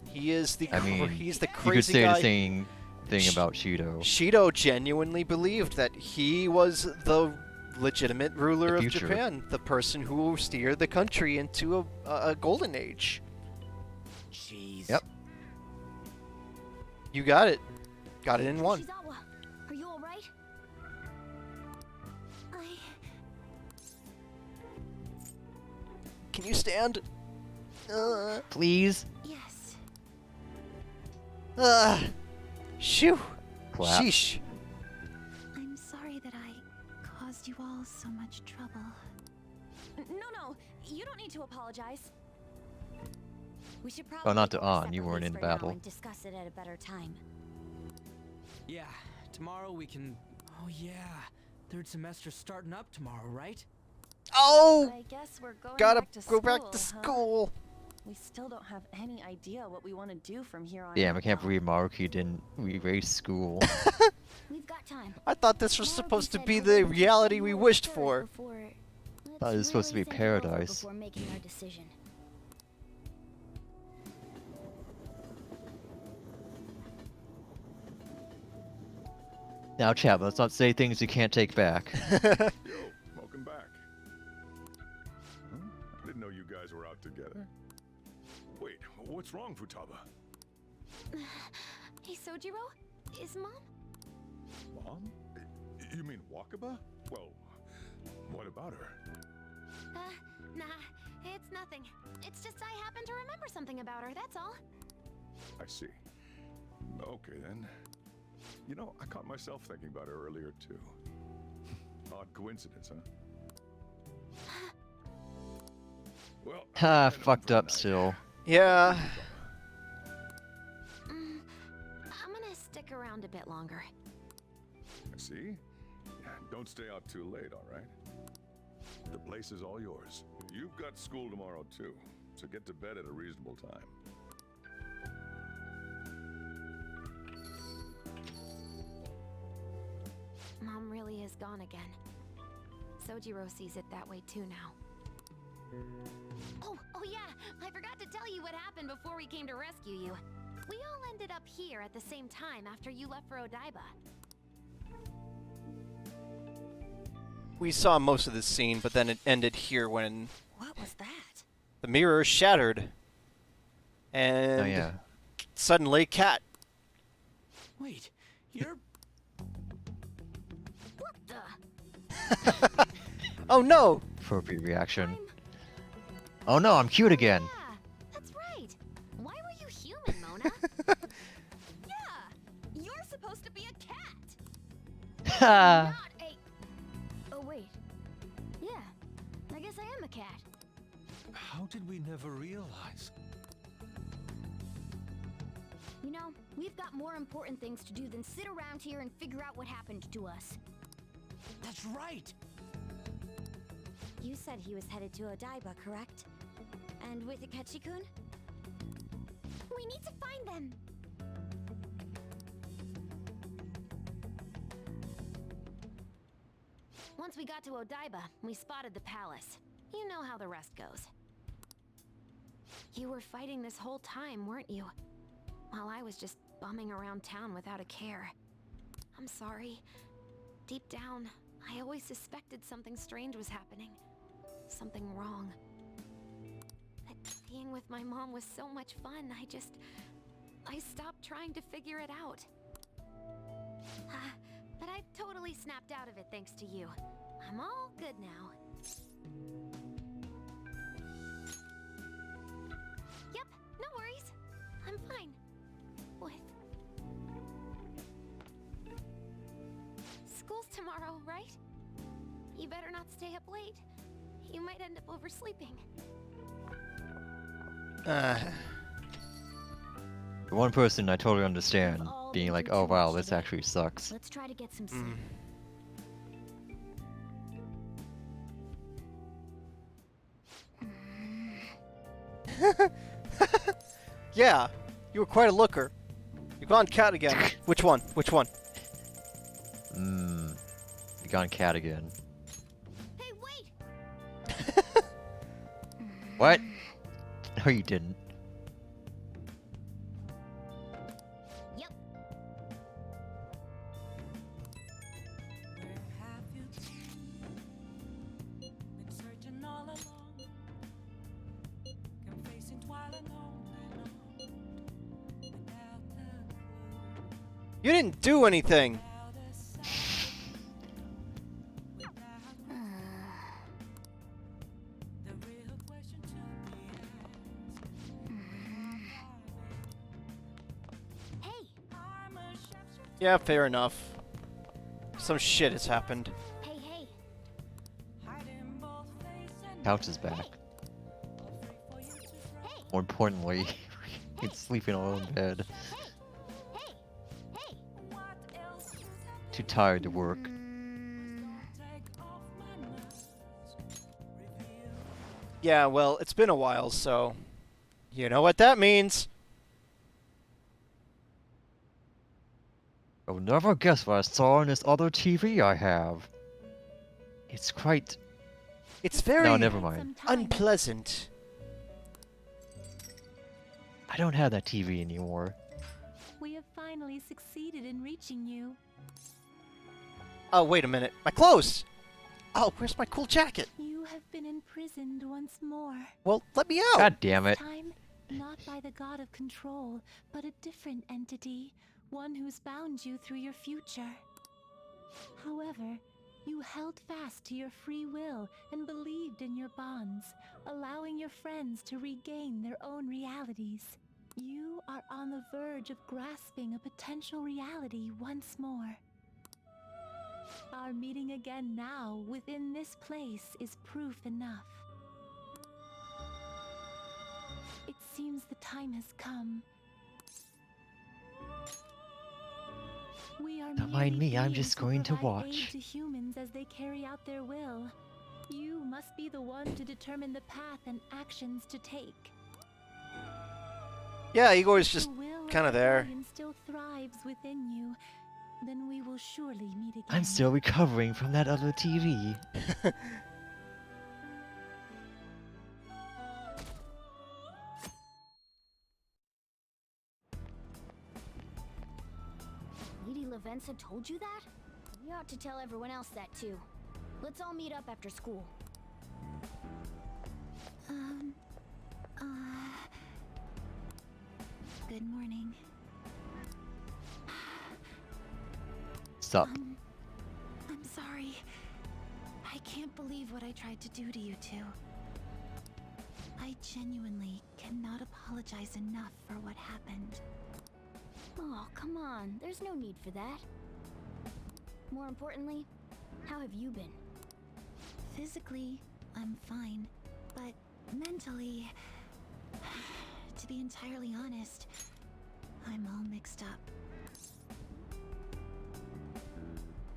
He is the I mean, he's the You could crazy say guy. the same thing Sh- about Shido. Shido genuinely believed that he was the legitimate ruler The of future. Japan, the person who will steer the country into a golden age. Jeez. Yep. You got it. Got it in one. Shizawa, are you alright? Can you stand? Please? Yes. Shoo. Clap. Sheesh. I'm sorry that I caused you all so much trouble. No, you don't need to apologize. We should probably not to go An, you separately weren't in for now battle. and discuss it at a better time. Yeah, tomorrow we can... Oh yeah, third semester's starting up tomorrow, right? Oh! I guess we're going Gotta back to go back to huh? school. We still don't have any idea what we want to do from here on Damn, out, I can't though. believe Maruki didn't erase school. We've got time. I thought this was Maruki supposed to said be he'll the wait until reality we February wished 3rd for. before- Thought it was supposed to Let's be really think it over paradise. Before making our decision. Now, chat, let's not say things you can't take back. Yo, welcome back. Huh? I didn't know you guys were out together. Wait, what's wrong, Futaba? Hey, Sojiro? Is Mom? Mom? You mean Wakaba? Well, what about her? Nah, it's nothing. It's just I happen to remember something about her, that's all. I see. Okay, then. You know, I caught myself thinking about her earlier, too. Odd coincidence, huh? Well, Ha, I know I'm fucked for up the night. still. Yeah. I'm gonna stick around a bit longer. See? Don't stay out too late, all right? The place is all yours. You've got school tomorrow, too, so get to bed at a reasonable time. Mom really is gone again. Sojiro sees it that way too now. Oh yeah! I forgot to tell you what happened before we came to rescue you. We all ended up here at the same time after you left for Odaiba. We saw most of this scene, but then it ended here when What was that? the mirror shattered. And Oh, yeah. suddenly, Cat. Wait, you're... What the? Oh no! Appropriate reaction. Oh no, I'm cute again. Yeah, that's right. Why were you human, Mona? Yeah! You're supposed to be a cat! Ha! Not a... Oh wait. Yeah, I guess I am a cat. How did we never realize? You know, we've got more important things to do than sit around here and figure out what happened to us. That's right! You said he was headed to Odaiba, correct? And with Akechi-kun? We need to find them! Once we got to Odaiba, we spotted the palace. You know how the rest goes. You were fighting this whole time, weren't you? While I was just bumming around town without a care. I'm sorry. Deep down, I always suspected something strange was happening. Something wrong. But being with my mom was so much fun, I stopped trying to figure it out. But I totally snapped out of it thanks to you. I'm all good now. Yep, no worries. I'm fine. With... School's tomorrow, right? You better not stay up late. You might end up oversleeping. The one person I totally understand We've all being been like, through oh too wow, much this today. actually sucks. Let's try to get some sleep. Yeah, you were quite a looker. You've gone cat again. Which one? Which one? You gone cat again. Hey, wait! What? No, you didn't. Yep. You didn't do anything. Hey! Yeah, fair enough. Some shit has happened. Hey, hey! Couch is back. More importantly, you can sleep in our own bed. Hey! Hey! Too tired to work. Yeah, well, it's been a while, so you know what that means. I'll never guess what I saw on this other TV I have. It's quite... It's very No, never mind. unpleasant. I don't have that TV anymore. We have finally succeeded in reaching you. Oh, wait a minute. My clothes! Oh, where's my cool jacket? You have been imprisoned once more. Well, let me out! God damn it. This time, not by the god of control, but a different entity, one who's bound you through your future. However, you held fast to your free will and believed in your bonds, allowing your friends to regain their own realities. You are on the verge of grasping a potential reality once more. Our meeting again now within this place is proof enough. It seems the time has come. We are Don't mind merely me, I'm beings just who going to provide aid watch. to humans as they carry out their will. You must be the one to determine the path and actions to take. Yeah, Igor's If just the will of kind of there. rebellion still thrives within you, then we will surely meet again. I'm still recovering from that other TV. Lady Lavenza told you that? You ought to tell everyone else that too. Let's all meet up after school. Good morning. Stop. I'm sorry. I can't believe what I tried to do to you two. I genuinely cannot apologize enough for what happened. Oh, come on. There's no need for that. More importantly, how have you been? Physically, I'm fine. But mentally, to be entirely honest, I'm all mixed up.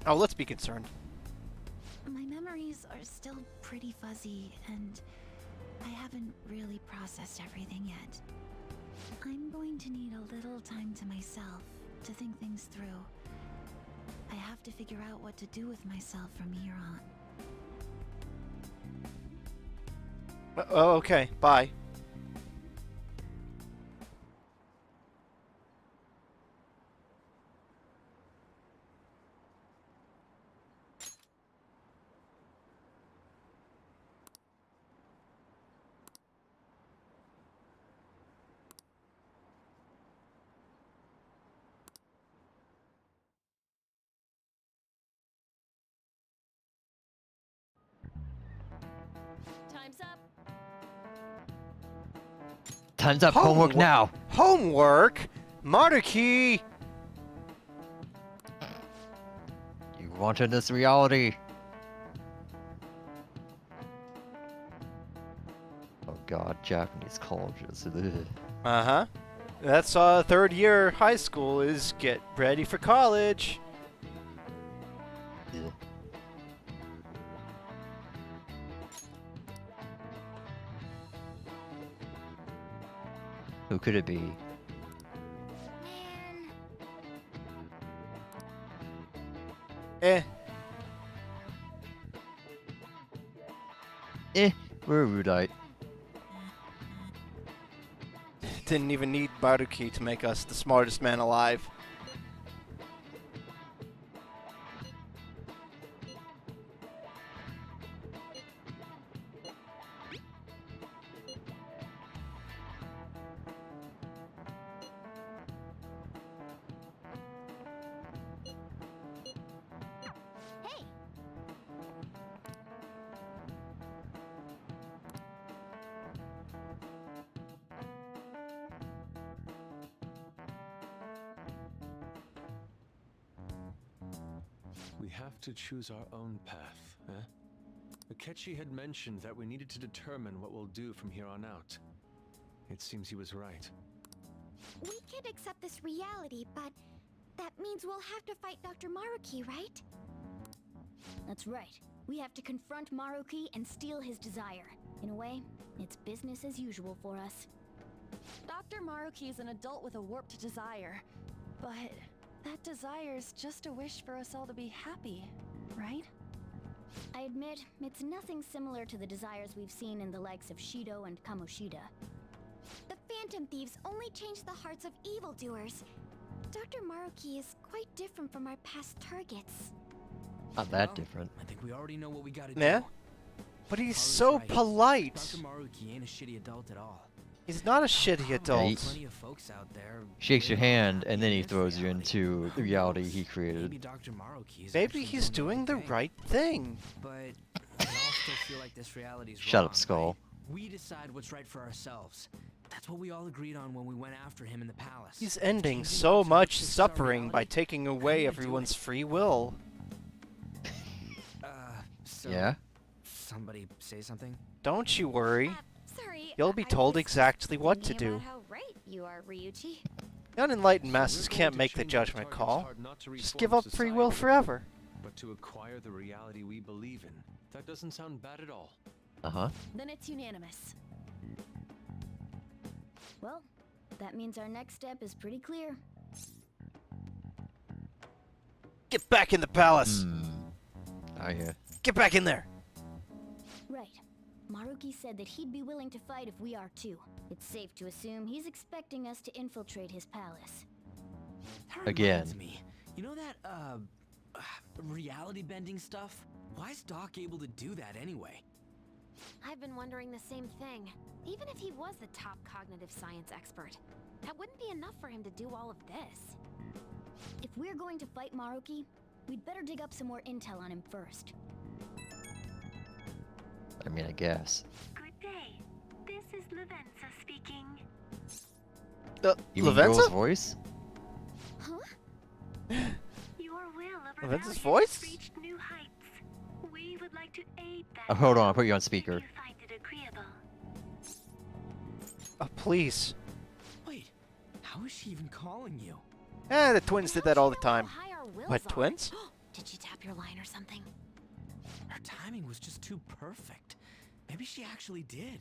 Oh, let's be concerned. My memories are still pretty fuzzy, and I haven't really processed everything yet. I'm going to need a little time to myself to think things through. I have to figure out what to do with myself from here on. Oh, okay. Bye. Time's up. Time's up, homework now! Homework? Monarchy! You wanted this reality! Oh god, Japanese colleges. Ugh. Uh-huh. That's third year high school is get ready for college. Ugh. Who could it be? Man. Eh. We're erudite. Didn't even need Maruki to make us the smartest man alive. Hey! We have to choose our own path, eh? Akechi had mentioned that we needed to determine what we'll do from here on out. It seems he was right. We can't accept this reality, but that means we'll have to fight Dr. Maruki, right? That's right. We have to confront Maruki and steal his desire. In a way, it's business as usual for us. Dr. Maruki is an adult with a warped desire, but that desire's just a wish for us all to be happy, right? I admit, it's nothing similar to the desires we've seen in the likes of Shido and Kamoshida. The Phantom Thieves only change the hearts of evildoers. Dr. Maruki is quite different from our past targets. Not that different. I think we already know what we gotta do. Yeah? But he's Haru's so right. polite. Dr. Maruki ain't a shitty adult at all. He's not a shitty adult. Plenty of folks out there Shakes your live on hand and then he this throws you reality. into the Who reality knows? he created. Maybe Dr. Maruki is Maybe actually he's doing the thing. right thing. But we all still feel like this reality's Shut wrong, up, Skull. right? We decide what's right for ourselves. That's what we all agreed on when we went after him in the palace. He's ending Changing so our much fixes our suffering by reality. taking How do away we do everyone's it? free will. So Yeah? somebody say something? Don't you worry. Sorry. You'll be I told was exactly what to thinking do. about how right you are, Ryuichi. The unenlightened So masses we're going can't to make the change our judgment target's call. heart not to Just reform give up free will society, forever. but to acquire the reality we believe in. That doesn't sound bad at all. Uh-huh. Then it's unanimous. Well, that means our next step is pretty clear. Get back in the palace! I hear. Get back in there! Right. Maruki said that he'd be willing to fight if we are too. It's safe to assume he's expecting us to infiltrate his palace. That Again. reminds me. You know that, reality bending stuff? Why is Doc able to do that anyway? I've been wondering the same thing. Even if he was the top cognitive science expert, that wouldn't be enough for him to do all of this. If we're going to fight Maruki, we'd better dig up some more intel on him first. I mean, I guess. Good day. This is Lavenza speaking. You mean Girl's Lavenza? voice? Huh? Your will of Lavenza's rebellion voice? has reached new heights. We would like to aid that. Oh, hold on, I'll will put you on if speaker. you find it agreeable. Oh, please. Wait, how is she even calling you? The twins did that all the time. How high our wills What, are. twins? Did she tap your line or something? Her timing was just too perfect. Maybe she actually did.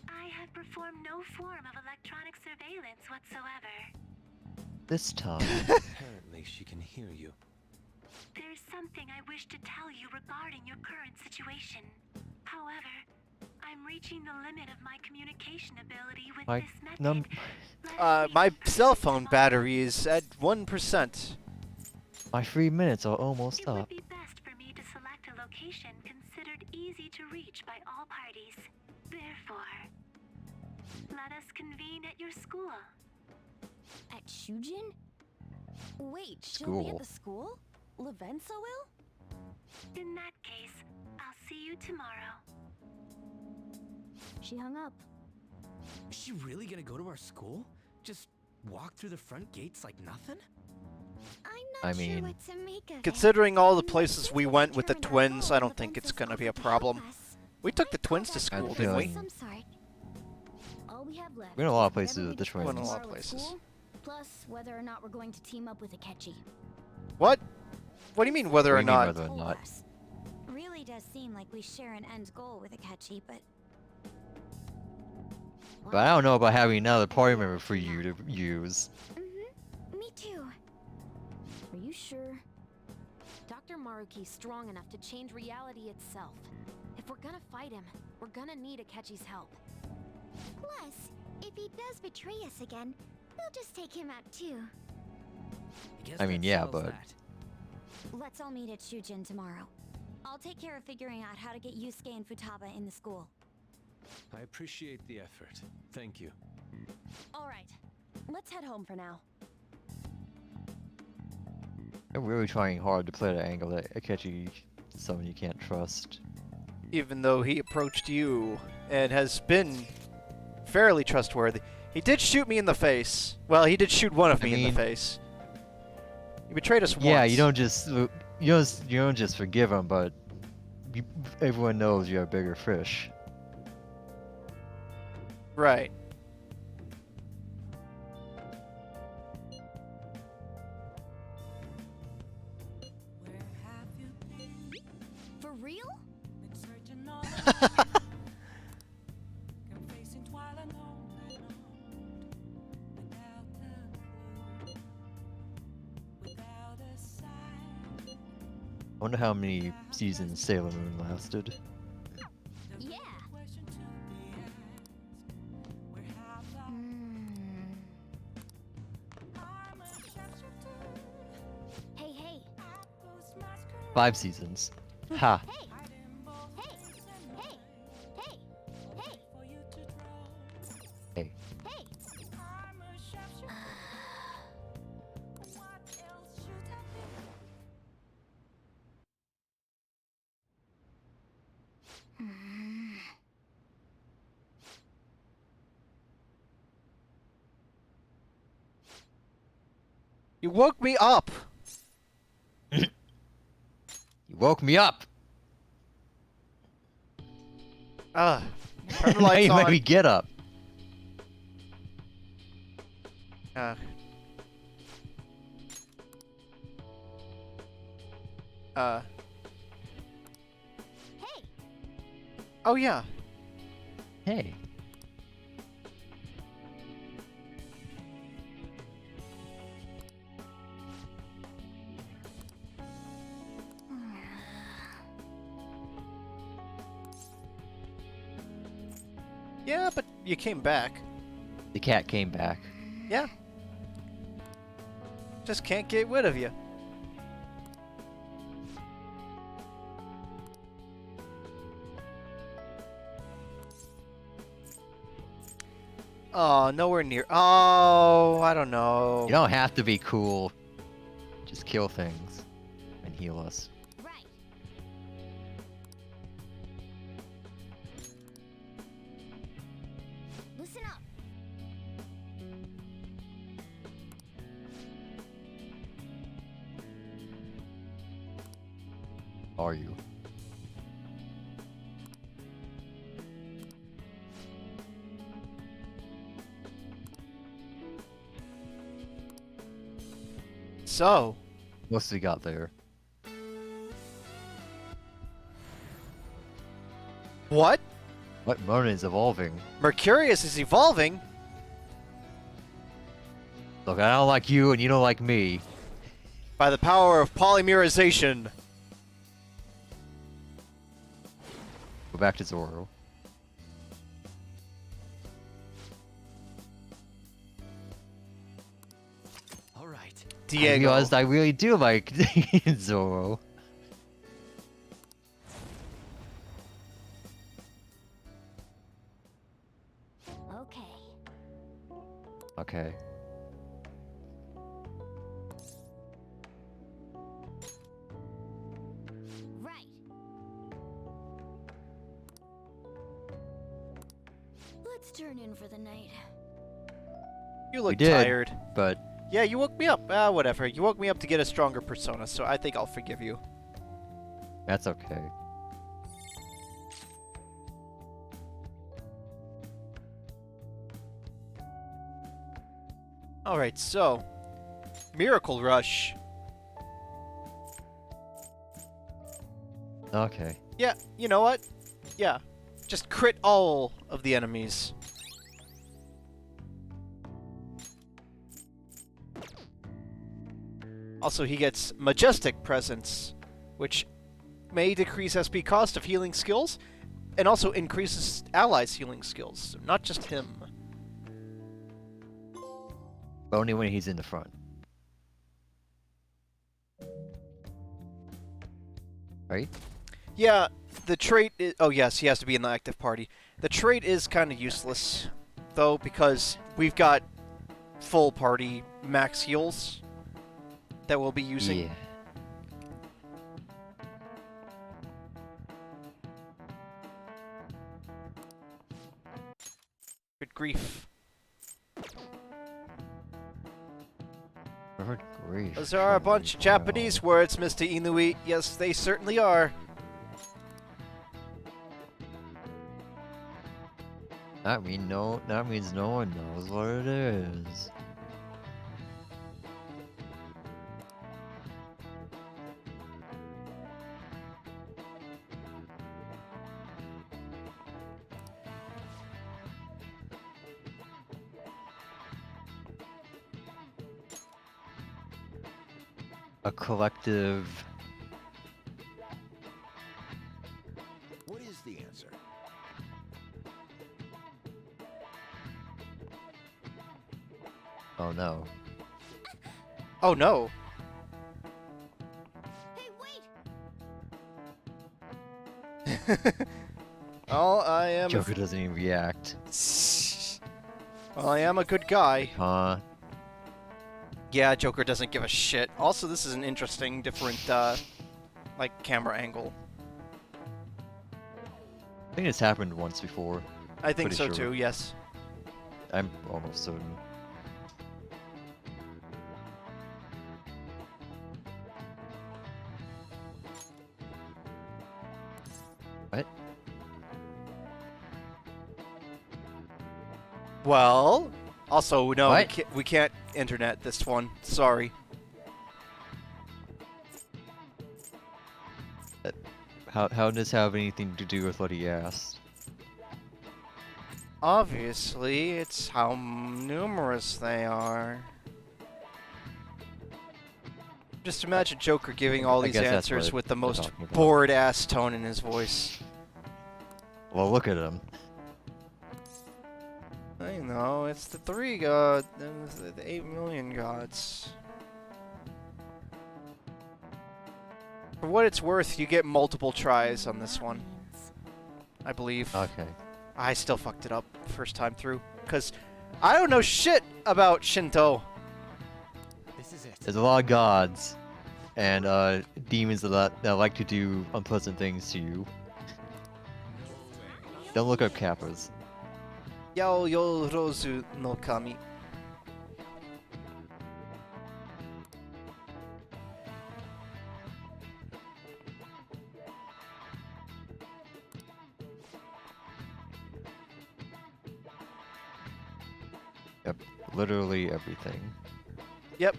I have performed no form of electronic surveillance whatsoever. This time. Apparently she can hear you. There's something I wish to tell you regarding your current situation. However, I'm reaching the limit of my communication ability with My this method. Let us My make cell decisions phone on battery is at 1%. My 3 minutes are almost It would up. be best for me to select a location considered easy to reach by all parties. Therefore, let us convene at your school. At Shujin? Wait, she'll be School. at the school? Lavenza will? In that case, I'll see you tomorrow. She hung up. Is she really gonna go to our school? Just walk through the front gates like nothing? I'm I not sure mean, what to make of it. Considering all the Maybe places this we will went with the determine our twins, role I in don't think it's Lavenza's gonna be a ultimate problem. palace. We took the I'd call twins to that school, I'm didn't we? feeling- some sort. All we have left We're in a lot of is places whatever with the we discuss twins. We're in a lot of tomorrow at places. school, plus whether or not we're going to team up with Akechi. What? What do you mean whether What or do you mean not? whether or not? Really does seem like we share an end goal with Akechi, but But I don't know about having another party member for you to use. me too. Are you sure? Dr. Maruki's strong enough to change reality itself. If we're gonna fight him, we're gonna need Akechi's help. Plus, if he does betray us again, we'll just take him out too. I mean, yeah, but Let's all meet at Shujin tomorrow. I'll take care of figuring out how to get Yusuke and Futaba in the school. I appreciate the effort. Thank you. All right, let's head home for now. I'm really trying hard to play the angle that Akechi is someone you can't trust. Even though he approached you and has been fairly trustworthy. He did shoot me in the face. Well, he did shoot one of me in the face. He betrayed us once. Yeah, you don't just forgive him, but everyone knows you're a bigger fish. Right. For real? I wonder how many seasons Sailor Moon lasted. Yeah. Hey, hey. 5 seasons. Ha. Hey. Hey. Hey. Hey. Hey. Hey. Hey. You woke me up. You woke me up. Turn the Now lights you made on. me get up. Uh. Hey. Oh yeah. Hey. Yeah, but you came back. The cat came back. Yeah. Just can't get rid of you. Oh, nowhere near. Oh, I don't know. You don't have to be cool. Just kill things and heal us. Right. Listen up. Are you? So, What else we got there? what? What Mona is evolving? Mercurius is evolving? Look, I don't like you and you don't like me. By the power of polymerization. Go back to Zoro. All right. I Diego. realized I really do like Zoro. Okay. Okay. Right. Let's turn in for the night. You We look did, tired. but Yeah, you woke me up. Whatever. You woke me up to get a stronger persona, so I think I'll forgive you. that's okay. Alright, so. Miracle Rush. Okay. Yeah, you know what? Yeah. Just crit all of the enemies. Also, he gets Majestic Presence, which may decrease SP cost of healing skills, and also increases allies' healing skills, so not just him. But only when he's in the front. Right? Yeah, the trait is... Oh yes, he has to be in the active party. The trait is kind of useless, though, because we've got full party max heals that we'll be using. Yeah. Good grief. Good grief. Those are a bunch of Japanese words, Mr. Inui. Yes, they certainly are. That means no one knows what it is. A collective. What is the answer? Oh no. Oh no. Hey, wait! Oh, I am... Joker doesn't even react. Well, I am a good guy. Huh? Yeah, Joker doesn't give a shit. Also, this is an interesting, different, like, camera angle. I think it's happened once before. I think Pretty so sure. too, yes. I'm almost certain. What? Well, also, no, What? we can't internet this one. Sorry. How does this have anything to do with what he asked? Obviously, it's how numerous they are. Just imagine Joker giving all I these guess that's answers what with the we're most talking about. bored-ass tone in his voice. Well, look at him. I know, it's the 3 gods, the 8 million gods. For what it's worth, you get multiple tries on this one, I believe. Okay. I still fucked it up first time through, because I don't know shit about Shinto. This is it. There's a lot of gods, and demons that like to do unpleasant things to you. Don't look up kappas. Yao yo rozu no kami. Yep, literally everything. Yep.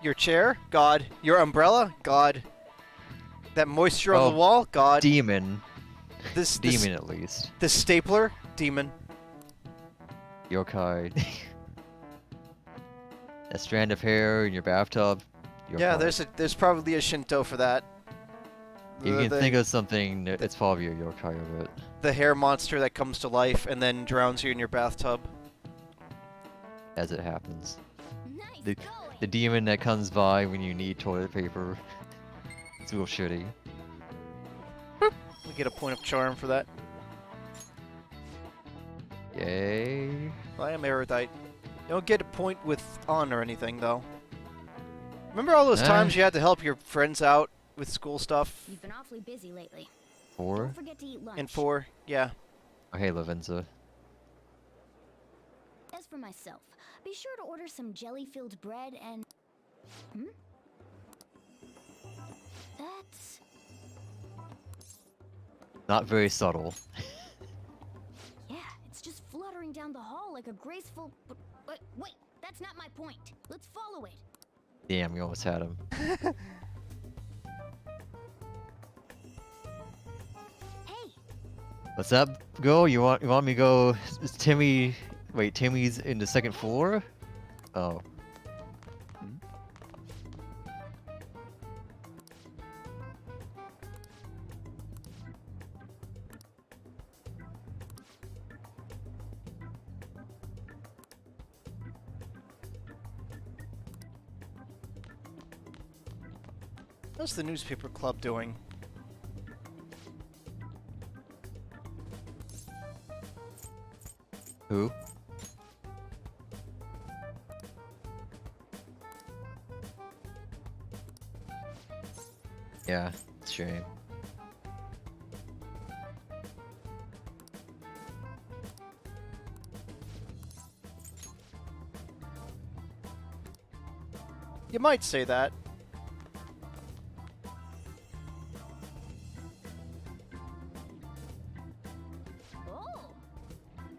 Your chair? God. Your umbrella? God. That moisture on Oh, the wall? God. Demon. This Demon at least. This stapler? Demon. Yokai. A strand of hair in your bathtub. Yokai. Yeah, there's probably a Shinto for that. You can the, think of something. It's probably a yokai of it. the hair monster that comes to life and then drowns you in your bathtub. As it happens. Nice The going! demon that comes by when you need toilet paper. It's real shitty. We get a point of charm for that. Yay. I am erudite. You don't get a point with on or anything, though. Remember all those times you had to help your friends out with school stuff? You've been awfully busy lately. 4? Don't forget to eat lunch. In 4? Yeah. Oh, hey, Lavenza. As for myself, be sure to order some jelly-filled bread and... Hmm? That's... Not very subtle. Yeah, it's just fluttering down the hall like a graceful... Wait, that's not my point. Let's follow it. Damn, we almost had him. Hey, What's up, go? You want me to go? Is Timmy? Wait, Timmy's in the second floor? Oh. What's the newspaper club doing? Who? Yeah, it's a shame. You might say that.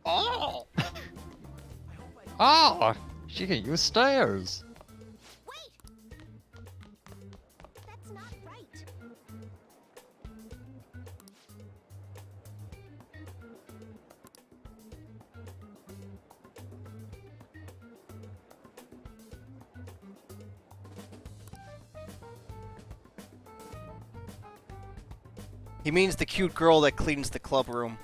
Oh! Oh! She can use stairs! Wait! That's not right. He means the cute girl that cleans the club room.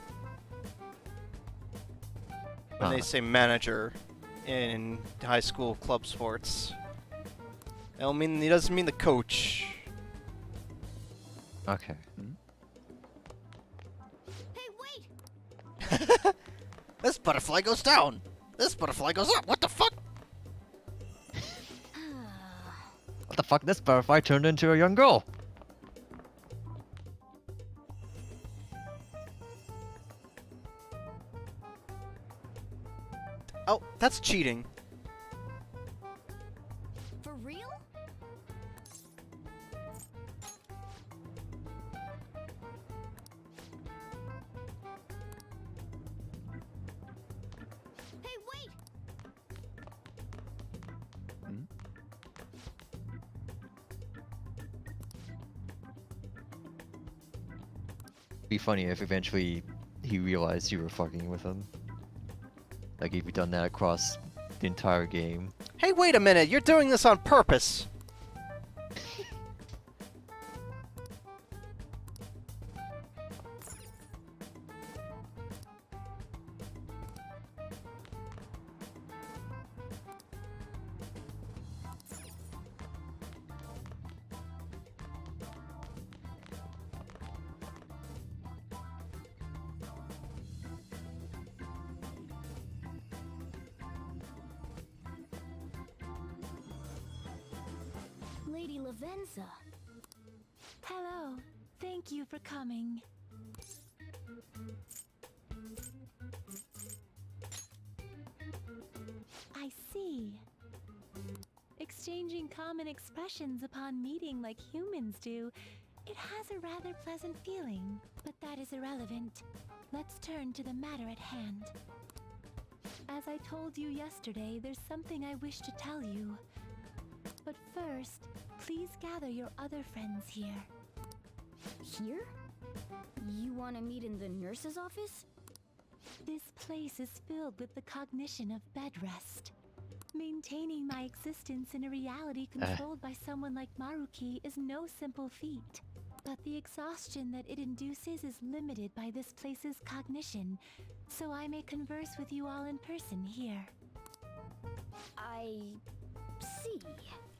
When they say manager in high school club sports. I don't mean, he doesn't mean the coach. Okay. Hey, wait! This butterfly goes down. This butterfly goes up. What the fuck? What the fuck? This butterfly turned into a young girl! Oh, that's cheating. For real? Hey, wait! Be funny if eventually he realized you were fucking with him. Like if you've done that across the entire game. Hey, wait a minute. You're doing this on purpose. Lady Lavenza. Hello. Thank you for coming. I see. Exchanging common expressions upon meeting like humans do, it has a rather pleasant feeling. But that is irrelevant. Let's turn to the matter at hand. As I told you yesterday, there's something I wish to tell you. But first, please gather your other friends here. Here? You want to meet in the nurse's office? This place is filled with the cognition of bed rest. Maintaining my existence in a reality controlled by someone like Maruki is no simple feat. But the exhaustion that it induces is limited by this place's cognition, so I may converse with you all in person here. I see.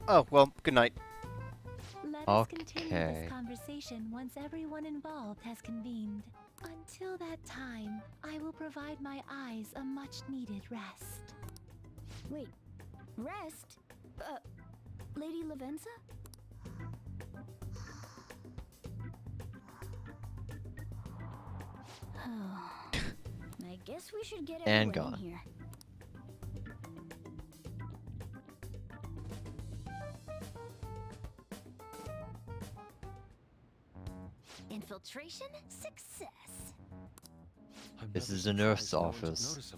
Oh, well, good night. Let us continue this conversation once everyone involved has convened. Until that time, I will provide my eyes a much-needed rest. Wait, rest? Lady Lavenza? I guess we should get And everyone gone. in here. Infiltration success. This is the nurse's office.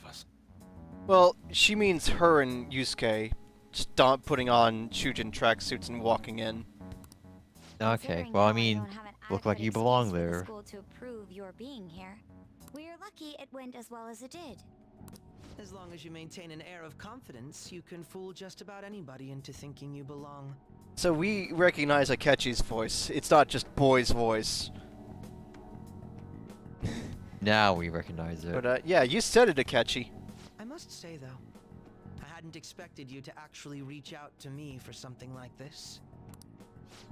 Well, she means her and Yusuke putting on Shujin tracksuits and walking in. Okay, well I mean, look like you belong there. School to approve your being here. We're lucky it went as well as it did. As long as you maintain an air of confidence, you can fool just about anybody into thinking you belong. So we recognize Akechi's voice. It's not just Boy's voice. Now we recognize it. But yeah, you said it, Akechi. I must say though, I hadn't expected you to actually reach out to me for something like this.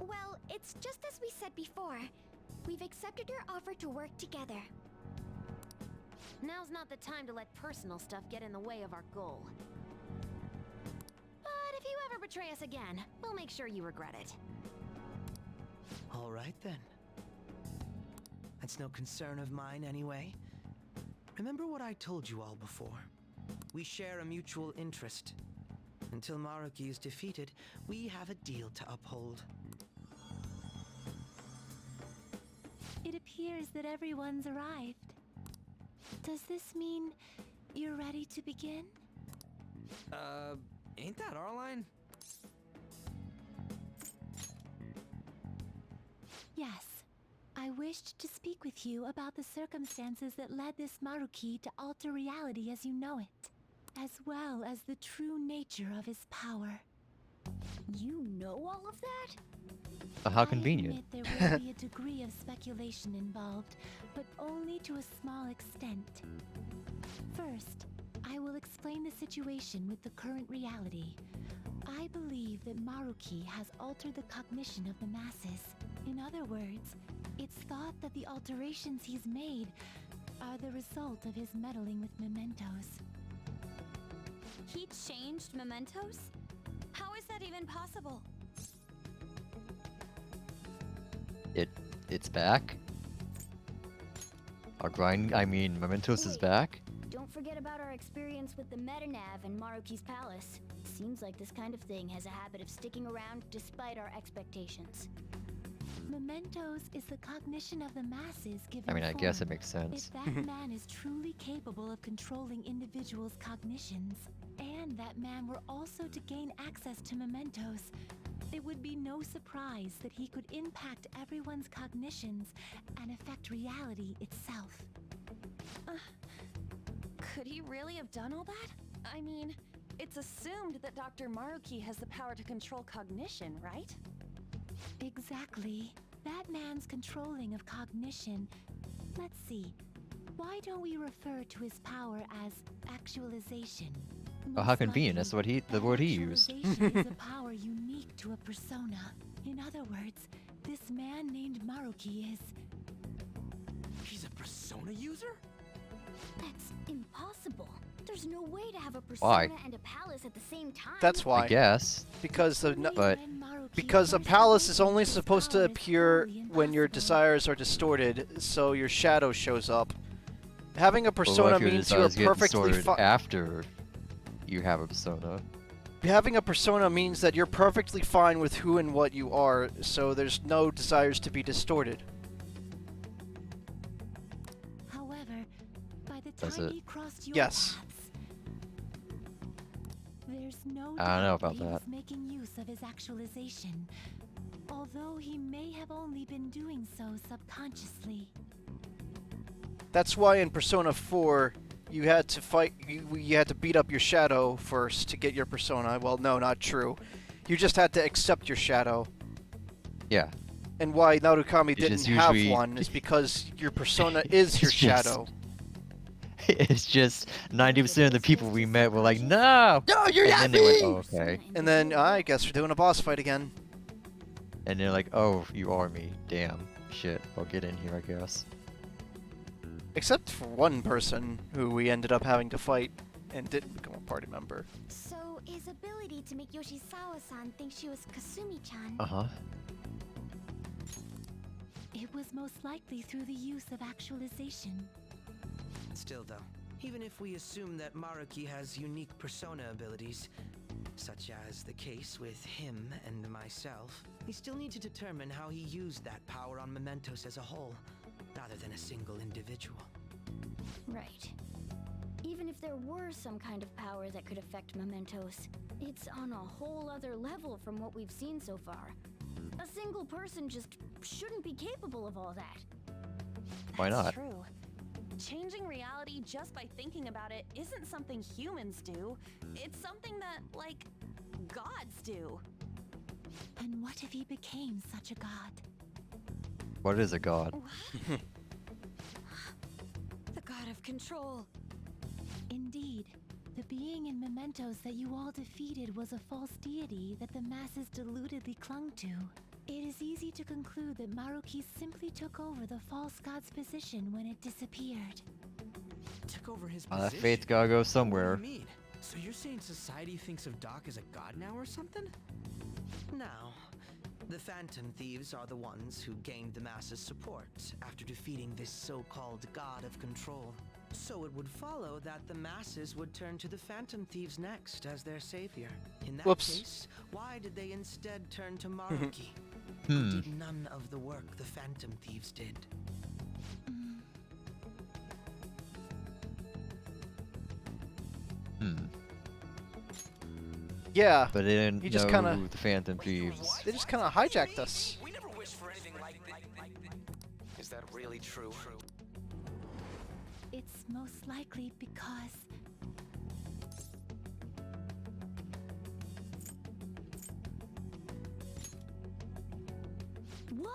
Well, it's just as we said before. We've accepted your offer to work together. Now's not the time to let personal stuff get in the way of our goal. But if you ever betray us again, we'll make sure you regret it. All right then. That's no concern of mine anyway. Remember what I told you all before. We share a mutual interest. Until Maruki is defeated, we have a deal to uphold. It appears that everyone's arrived. Does this mean you're ready to begin? Ain't that our line? Yes. I wished to speak with you about the circumstances that led this Maruki to alter reality as you know it, as well as the true nature of his power. You know all of that? How convenient. I admit there will be a degree of speculation involved, but only to a small extent. First, I will explain the situation with the current reality. I believe that Maruki has altered the cognition of the masses. In other words, it's thought that the alterations he's made are the result of his meddling with mementos. He changed mementos? How is that even possible? It's back. Mementos is back. Don't forget about our experience with the Metanav and Maruki's palace. Seems like this kind of thing has a habit of sticking around despite our expectations. Mementos is the cognition of the masses given I guess it form. makes sense. If that man is truly capable of controlling individuals' cognitions, and that man were also to gain access to mementos, it would be no surprise that he could impact everyone's cognitions and affect reality itself. Could he really have done all that? I mean, it's assumed that Dr. Maruki has the power to control cognition, right? Exactly. That man's controlling of cognition. Let's see. Why don't we refer to his power as actualization? Oh, how convenient. That's what the word he used. Actualization is a power unique to a persona. In other words, this man named Maruki is... He's a persona user? That's impossible. There's no way to have a Why? persona and a palace at the same time. That's why. I guess. Because the But because a palace is only supposed to appear when your desires are distorted, so your shadow shows up. Having a persona means you are perfectly fine. After you have a persona. Having a persona means that you're perfectly fine with who and what you are, so there's no desires to be distorted. However, by the Does time it? he crossed your Yes. paths, there's no I don't know doubt about he was that. making use of his actualization, although he may have only been doing so subconsciously. That's why in Persona 4, you had to fight. You had to beat up your shadow first to get your persona. Well, no, not true. You just had to accept your shadow. Yeah. And why Narukami didn't just have usually- one is because your persona is your It's just- shadow. It's just 90% of the people we met were like, no! No, you're And not then they went, me! oh, okay. And then I guess we're doing a boss fight again. And they're like, oh, you are me. Damn. Shit. I'll get in here, I guess. Except for one person who we ended up having to fight and didn't become a party member. So his ability to make Yoshizawa-san think she was Kasumi-chan. Uh-huh. It was most likely through the use of actualization. Still though, even if we assume that Maruki has unique persona abilities, such as the case with him and myself, we still need to determine how he used that power on mementos as a whole, rather than a single individual. Right. Even if there were some kind of power that could affect mementos, it's on a whole other level from what we've seen so far. A single person just shouldn't be capable of all that. Why That's not? true. Changing reality just by thinking about it isn't something humans do. It's something that, like, gods do. And what if he became such a god? What is a god? The god of control. Indeed, the being in mementos that you all defeated was a false deity that the masses deludedly clung to. It is easy to conclude that Maruki simply took over the false god's position when it disappeared. Took over his That position? fate's gotta go What somewhere. do you mean? So you're saying society thinks of Doc as a god now or something? No. The Phantom Thieves are the ones who gained the masses' support after defeating this so-called god of control. So it would follow that the masses would turn to the Phantom Thieves next as their savior. In that Whoops. case, why did they instead turn to Maruki, who did none of the work the Phantom Thieves did? Yeah, But they didn't He just know kinda- the Phantom Thieves. they just kind of hijacked us. We never wished for anything like. Is that really true? It's most likely because What?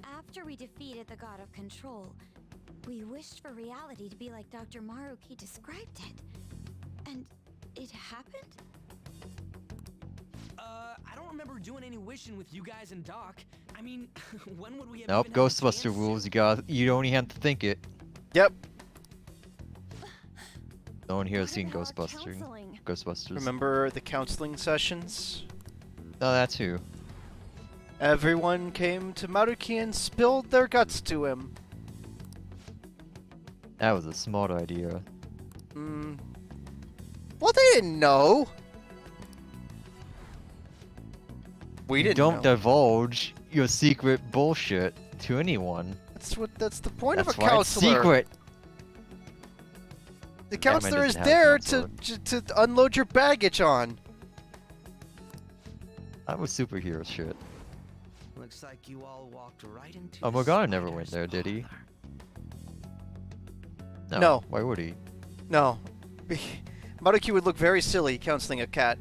After we defeated the god of control, we wished for reality to be like Dr. Maruki described it. And it happened? I don't remember doing any wishing with you guys and Doc. I mean, when would we have Nope, even had a Ghostbuster chance? rules. You only have to think it. Yep. No one here has What seen about our Ghostbusters. counseling? Ghostbusters. Remember the counseling sessions? Oh, that too. Everyone came to Maruki and spilled their guts to him. That was a smart idea. Well, they didn't know. We You didn't don't know. divulge your secret bullshit to anyone. That's the point That's of a why it's counselor. secret. The Batman counselor is doesn't have a there counselor. to unload your baggage on. That was superhero shit. Looks like you all walked right into Oh, the Morgana never spider's went there, did he? parlor. No. Why would he? No. Maruki would look very silly counseling a cat.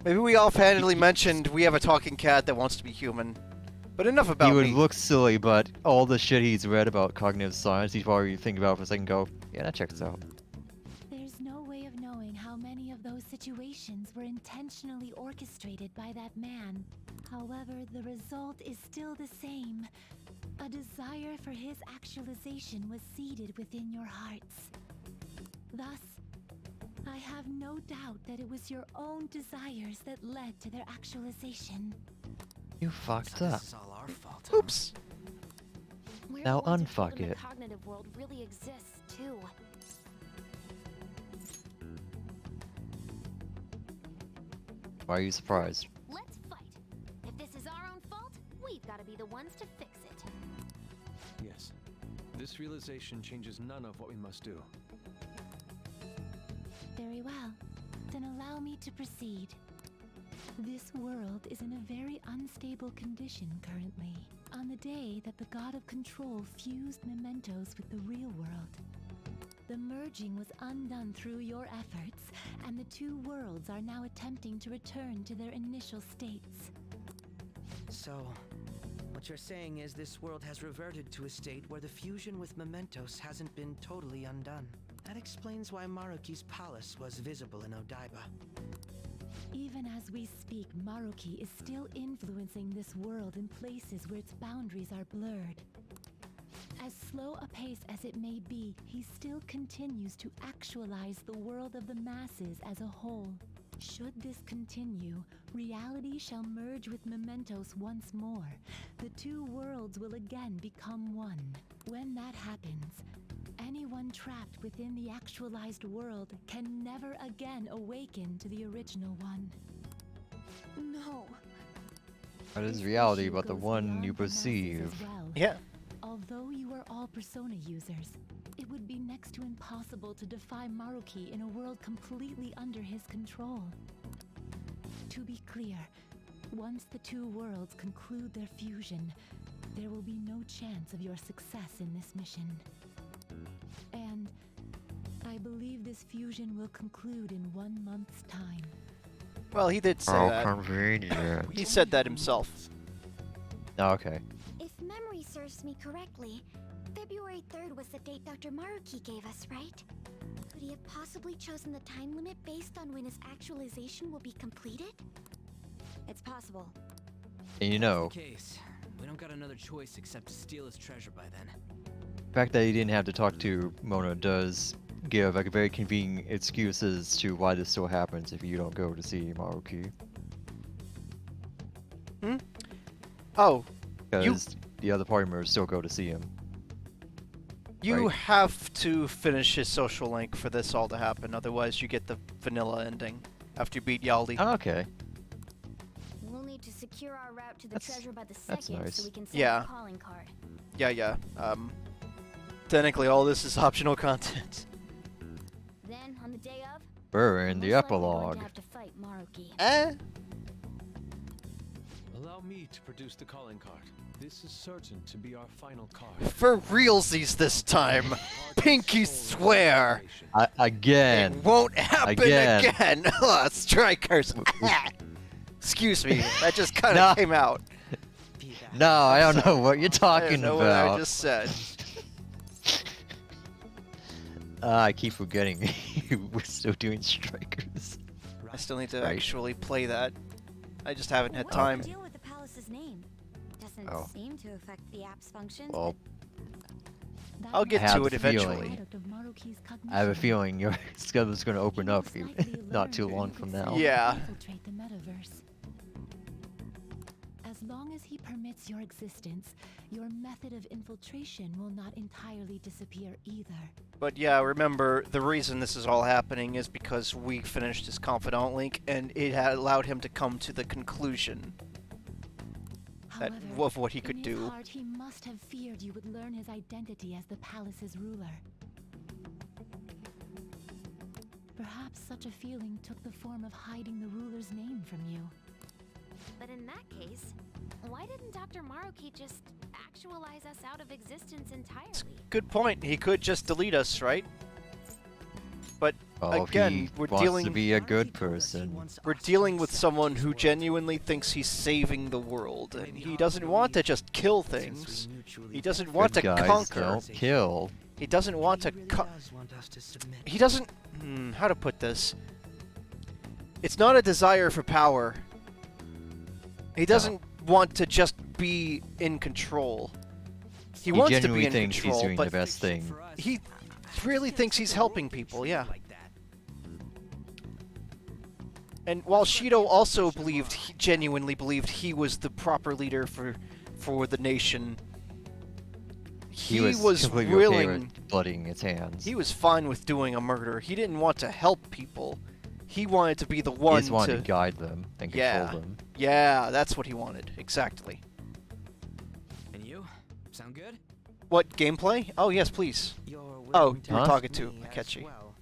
Maybe we offhandedly mentioned we have a talking cat that wants to be human. But enough about He would me. look silly, but all the shit he's read about cognitive science, he'd probably think about it for a second and go, yeah, that checks out. there's no way of knowing how many of those situations were intentionally orchestrated by that man. However, the result is still the same. A desire for his actualization was seeded within your hearts. Thus, I have no doubt that it was your own desires that led to their actualization. You fucked So up. this is all our fault. Huh? Oops. We're Now the ones who told unfuck him it. The cognitive world really exists too. Why are you surprised? Let's fight. If this is our own fault, we've got to be the ones to fix it. Yes. This realization changes none of what we must do. Very well. Then allow me to proceed. This world is in a very unstable condition currently. On the day that the God of Control fused mementos with the real world, the merging was undone through your efforts, and the two worlds are now attempting to return to their initial states. So, what you're saying is this world has reverted to a state where the fusion with mementos hasn't been totally undone. That explains why Maruki's palace was visible in Odaiba. Even as we speak, Maruki is still influencing this world in places where its boundaries are blurred. As slow a pace as it may be, he still continues to actualize the world of the masses as a whole. Should this continue, reality shall merge with mementos once more. The two worlds will again become one. When that happens, anyone trapped within the actualized world can never again awaken to the original one. No. What is This reality issue but the goes one beyond you the masses perceive? as well. Yeah. Although you are all Persona users, it would be next to impossible to defy Maruki in a world completely under his control. To be clear, once the two worlds conclude their fusion, there will be no chance of your success in this mission. And I believe this fusion will conclude in 1 month's time. Well, he did say that. convenient. He said that himself. Oh, okay. If memory serves me correctly, February 3rd was the date Dr. Maruki gave us, right? Could he have possibly chosen the time limit based on when his actualization will be completed? It's possible. And you know, Case. We don't got another choice except to steal his treasure by then. the fact that he didn't have to talk to Mona does give like a very convenient excuse as to why this still happens if you don't go to see Maruki. Hmm? Oh, Because the other party members still go to see him. you Right. have to finish his social link for this all to happen, otherwise you get the vanilla ending after you beat Yaldi. Oh, okay. We'll need to secure our route to the That's- treasure by the that's second nice. so we can send Yeah. a calling card. Yeah. Technically all this is optional content. Then, on the day of, We're in the most likely going epilogue. to have to fight Maruki. Allow me to produce the calling card. This is certain to be our final card. For realsies this time. Pinky swear. Again. It won't happen Again. again. Strikers. Excuse me. That just kind No. of came out. No, I don't know what you're I don't talking know about. what I just said. I keep forgetting we're still doing strikers. I still need to Right. actually play that. I just haven't had What's time. the deal with the palace's name? Doesn't Oh. seem to affect the app's functions. Well, That I'll might get I have to it the eventually. feeling- product of Maruki's I have a cognition. feeling your schedule's going to open You up most likely not too learned long you from could now. Yeah. infiltrate the metaverse. As long as he permits your existence, your method of infiltration will not entirely disappear either. But yeah, remember, the reason this is all happening is because we finished his confidant link, and it had allowed him to come to the conclusion that However, of what he could in do. his heart, he must have feared you would learn his identity as the palace's ruler. Perhaps such a feeling took the form of hiding the ruler's name from you. But in that case, why didn't Dr. Maruki just actualize us out of existence entirely? Good point. He could just delete us, right? But Well, again, if he we're wants dealing to be a Maruki good told us he person. wants we're us to dealing with accept someone his who world. genuinely thinks he's saving the world, and Maybe he hard doesn't to want to believe, just kill since we things. mutually He doesn't value want Good to guys conquer. don't kill. He doesn't want to He really does want us to submit. He doesn't... how to put this? It's not a desire for power. He doesn't want to just be in control. He He wants to be genuinely in thinks control, he's doing but the best thing. For us, he I really can't thinks see he's the helping world being people, treated yeah. like that. And while Shido also believed, he genuinely believed he was the proper leader for the nation, he was completely willing... okay with blooding his hands. He was fine with doing a murder. He didn't want to help people. He wanted to be the He one just wanted to guide them and Yeah. control them. Yeah, that's what he wanted. Exactly. And you? Sound good? What, gameplay? Oh, yes, please. You're Oh, willing you were Huh? talking to me as Akechi. well.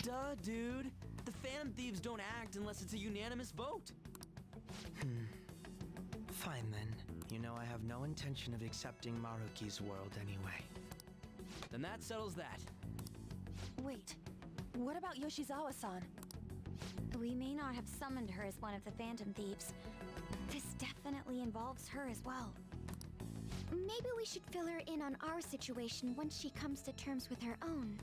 Duh, dude. The Phantom Thieves don't act unless it's a unanimous vote. Fine then. You know I have no intention of accepting Maruki's world anyway. Then that settles that. Wait, what about Yoshizawa-san? We may not have summoned her as one of the Phantom Thieves. This definitely involves her as well. Maybe we should fill her in on our situation once she comes to terms with her own.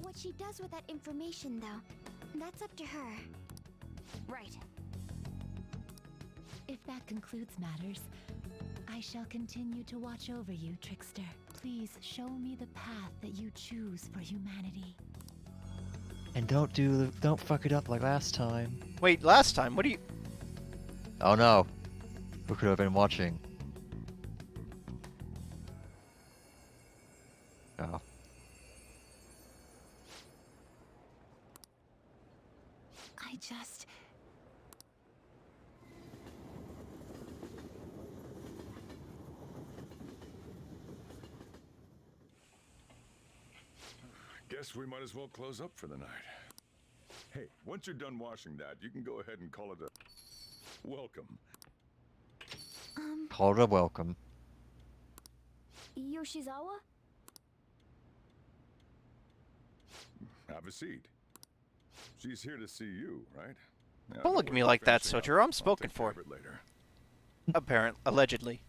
What she does with that information, though, that's up to her. Right. If that concludes matters, I shall continue to watch over you, Trickster. Please show me the path that you choose for humanity. And don't fuck it up like last time. Wait, last time, what do you... Oh no. Who could have been watching? Oh. I just... Guess we might as well close up for the night. Hey, once you're done washing that, you can go ahead and call it a welcome. Call it a welcome. Yoshizawa? Have a seat. She's here to see you, right? Yeah, Don't look at worry me about like that, finishing up. Sojiro. I'm I'll spoken take care for. of it later. Allegedly.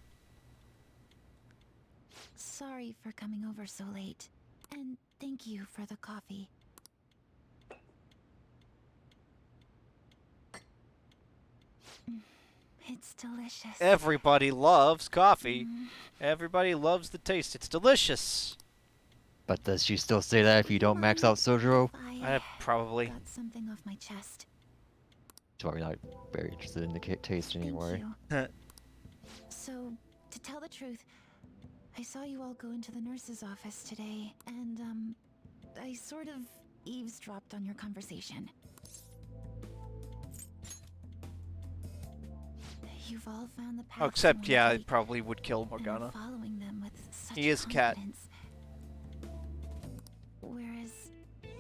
Sorry for coming over so late. And thank you for the coffee. It's delicious. Everybody loves coffee. Everybody loves the taste. It's delicious. But does she still say that if you don't max out Sojiro? Probably. Got something off my chest. She's probably not very interested in the taste anyway. Thank you. So, to tell the truth, I saw you all go into the nurse's office today, and, I sort of eavesdropped on your conversation. You've all found the path. Oh, except, yeah, it it probably would kill Morgana. Following them with such He is cat. confidence. Whereas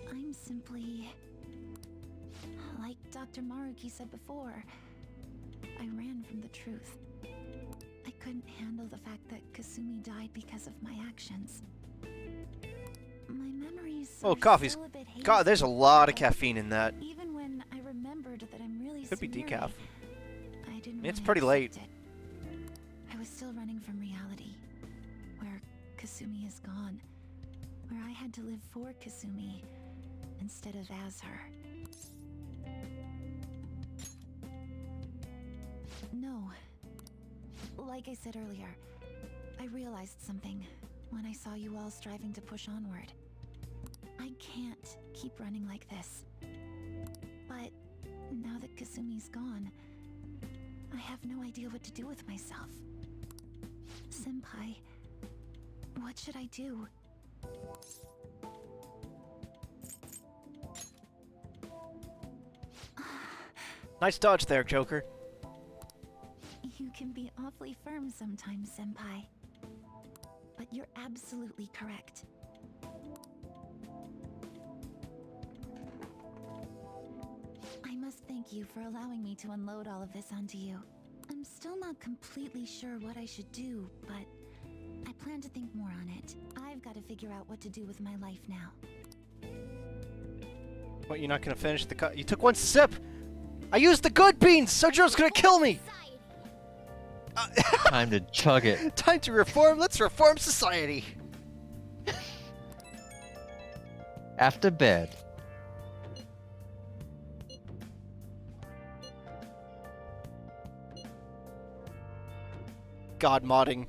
I'm simply, like Dr. Maruki said before, I ran from the truth. I couldn't handle the fact that Kasumi died because of my actions. My memories Oh, are coffee's... still a bit hazy, God, there's a lot of but caffeine in that. even when I remembered that I'm really Could be Sumire, decaf. I didn't It's really pretty late. accept it. I was still running from reality, where Kasumi is gone, where I had to live for Kasumi instead of as her. No. Like I said earlier, I realized something when I saw you all striving to push onward. I can't keep running like this. But now that Kasumi's gone, I have no idea what to do with myself. Senpai, what should I do? Nice dodge there, Joker. You can be awfully firm sometimes, Senpai. But you're absolutely correct. I must thank you for allowing me to unload all of this onto you. I'm still not completely sure what I should do, but I plan to think more on it. I've got to figure out what to do with my life now. What, you're not gonna finish the cut? You took one sip! I used the good beans! Sojiro's gonna kill me! Time to chug it. Time to reform. Let's reform society. After bed. God modding.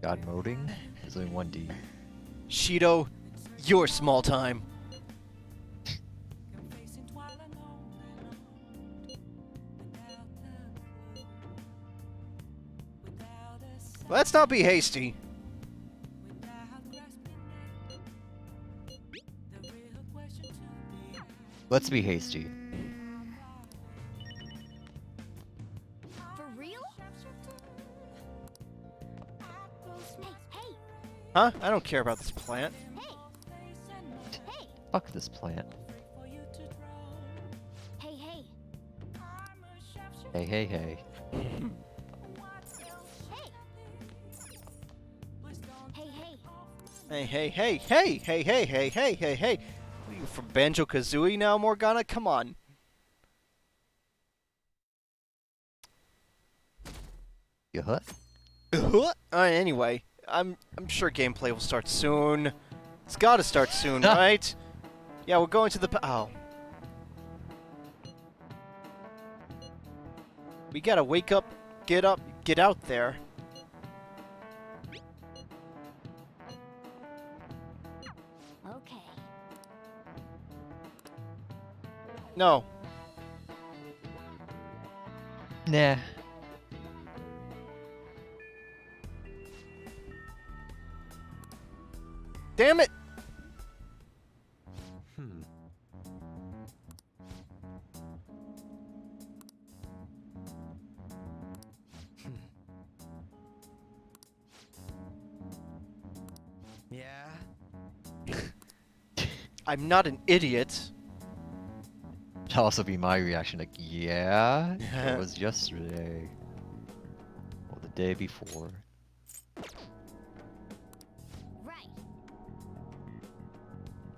God moding? There's only one D. Shido, you're small time. Let's not be hasty. Let's be hasty. For real? Hey, Huh? I don't care about this plant. hey, Fuck this plant. hey, hey, Hey, hey, hey. hey, Hey, hey, hey, hey, hey, hey, hey, hey, hey, hey. What are you from Banjo-Kazooie now, Morgana? Come on. You hut? Anyway, I'm sure gameplay will start soon. It's gotta start soon, right? Yeah, we're going to the oh. We gotta wake up, get out there. okay. No. Nah. Damn it! Yeah? I'm not an idiot. That'll also be my reaction, like, yeah? It was yesterday. Or the day before. Right.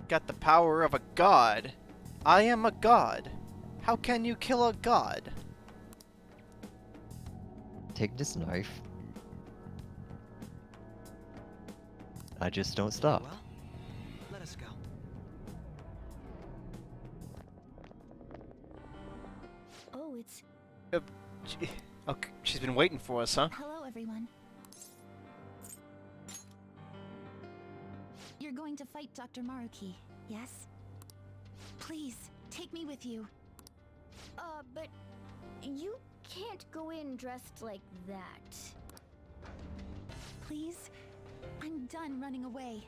Got the power of a god. I am a god. How can you kill a god? Take this knife. I just don't stop. Well, let us go. it's... Okay, she's been waiting for us, huh? Hello, everyone. You're going to fight Dr. Maruki, yes? Please, take me with you. But you can't go in dressed like that. Please? I'm done running away.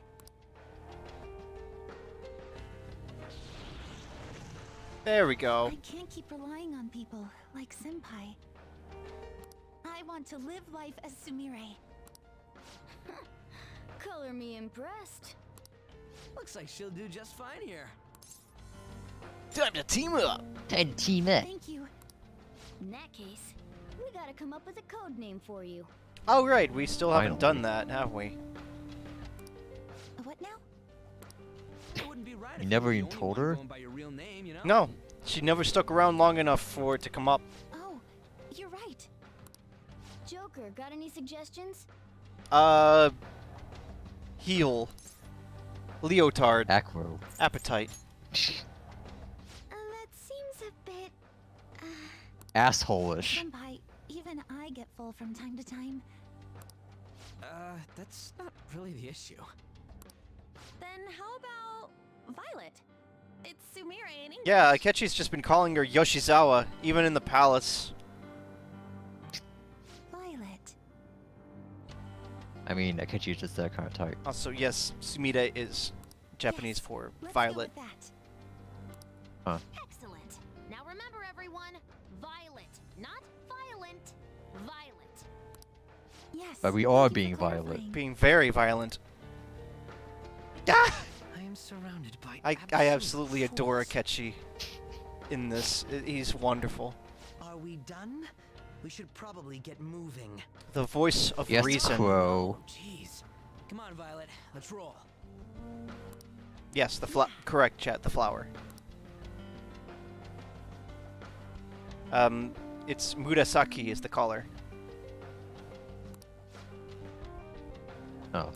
There we go. I can't keep relying on people like Senpai. I want to live life as Sumire. Color me impressed. Looks like she'll do just fine here. Time to team up. Time to team up. Thank you. In that case, we gotta come up with a code name for you. Oh right, we still haven't Finally. done that, have we? What now? It wouldn't be right You if never were the even only told one her? going by your real name, you know? No, she never stuck around long enough for it to come up. Oh, you're right. Joker, got any suggestions? Heel. Leotard. Acro. Appetite. That seems a bit... Asshole-ish. Senpai, even I get full from time to time. That's not really the issue. Then how about Violet? It's Sumire in English. Yeah, Akechi's just been calling her Yoshizawa, even in the palace. Violet. I mean, Akechi's just that kind of type. Also, yes, Sumida is Japanese Yes, for let's violet. Go with that. Excellent. Now remember, everyone, Violet, not violent. Violet. Yes. But we are thank you being for violent. clarifying. Being very violent. Ah! I am surrounded by I absolutely adore fools. Akechi in this. He's wonderful. Are we done? We should probably get moving. The voice of Yes, reason. Crow. Jeez. Come on, Violet. Let's roll. Yes, the correct, chat. The flower. It's Murasaki is the caller. Oh.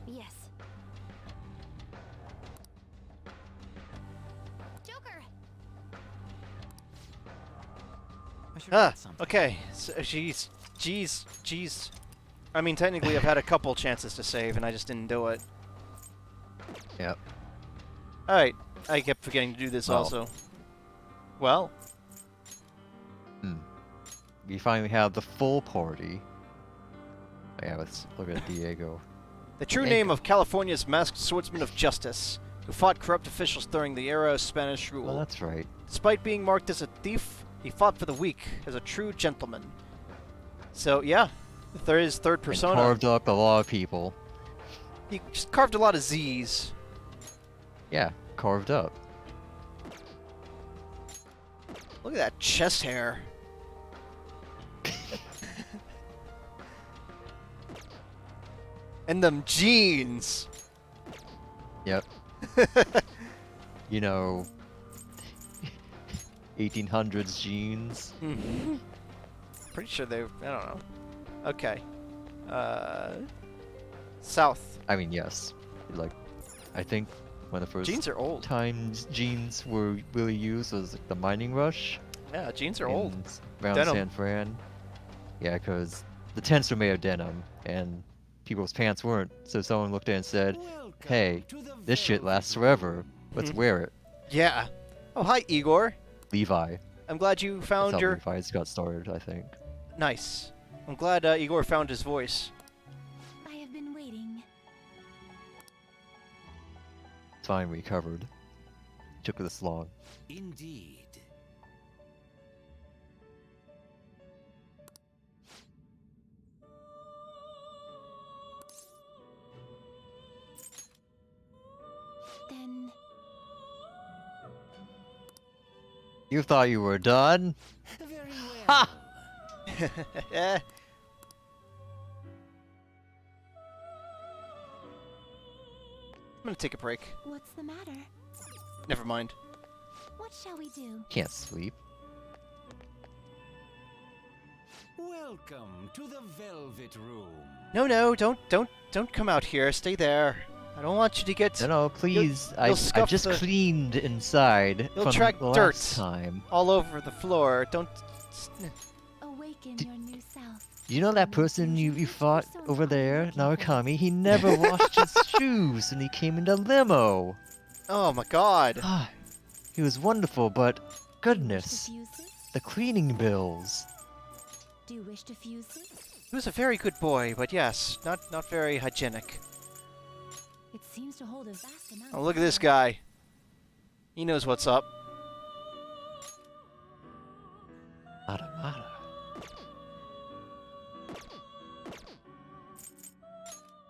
Yes. Joker. I should Ah, write something. okay. So, jeez. I mean, technically, I've had a couple chances to save, and I just didn't do it. Yep. Alright, I kept forgetting to do this Well. also. Well, We finally have the full party. Yeah, let's look at Diego. the true Diego. name of California's masked swordsman of justice, who fought corrupt officials during the era of Spanish rule. Well, that's right. Despite being marked as a thief, he fought for the weak as a true gentleman. So, yeah, there is third And persona. carved up a lot of people. He just carved a lot of Z's. Yeah, carved up. Look at that chest hair. And them jeans. Yep. You know, 1800s jeans. Pretty sure they. I don't know. Okay. South. I mean, yes. Like, I think one of the first Jeans are old. times jeans were really used was like, the mining rush. Yeah, jeans are old. Around Denim. San Fran. Yeah, because the tents were made of denim, and people's pants weren't. So someone looked at it and said, "Hey, this shit lasts forever. Let's wear it." Yeah. Oh, hi, Igor. Levi. I'm glad you That's found how your. Levi's got started, I think. Nice. I'm glad Igor found his voice. I have been waiting. It's fine, recovered. Took this long. Indeed. Then You thought you were done? Very well. Ha! Eh. I'm gonna take a break. what's the matter? Never mind. What shall we do? Can't sleep. Welcome to the Velvet Room. No, don't come out here. Stay there. I don't want you to get... No, please. you'll I scuff just the- cleaned inside You'll from track the last dirt. time. all over the floor. Don't... Awaken your new self. You know that person you fought over there, Narukami? He never washed his shoes when he came in the limo. Oh my god. Ah, he was wonderful, but goodness, the cleaning bills. Do you wish to fuse it? He was a very good boy, but yes, not very hygienic. It seems to hold a vast amount. Oh, look at this guy. He knows what's up. Mata.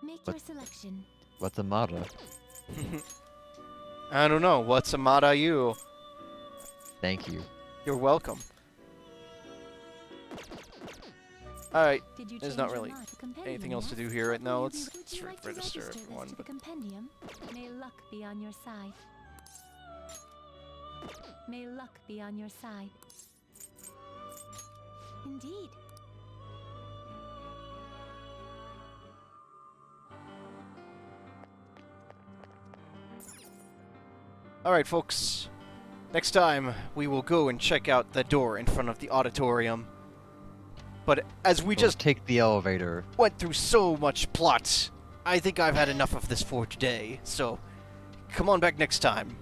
Make your selection. What's a Mata? I don't know. What's a Mata you? Thank you. You're welcome. Alright, Did you there's change not your really mind? The compendium, anything else to yes? do here right now. Would Let's you like to register this everyone. to the compendium? May luck be on your side. May luck be on your side. Indeed. Alright, folks. Next time, we will go and check out the door in front of the auditorium. But as we just take the elevator. Went through so much plot, I think I've had enough of this for today. So, come on back next time.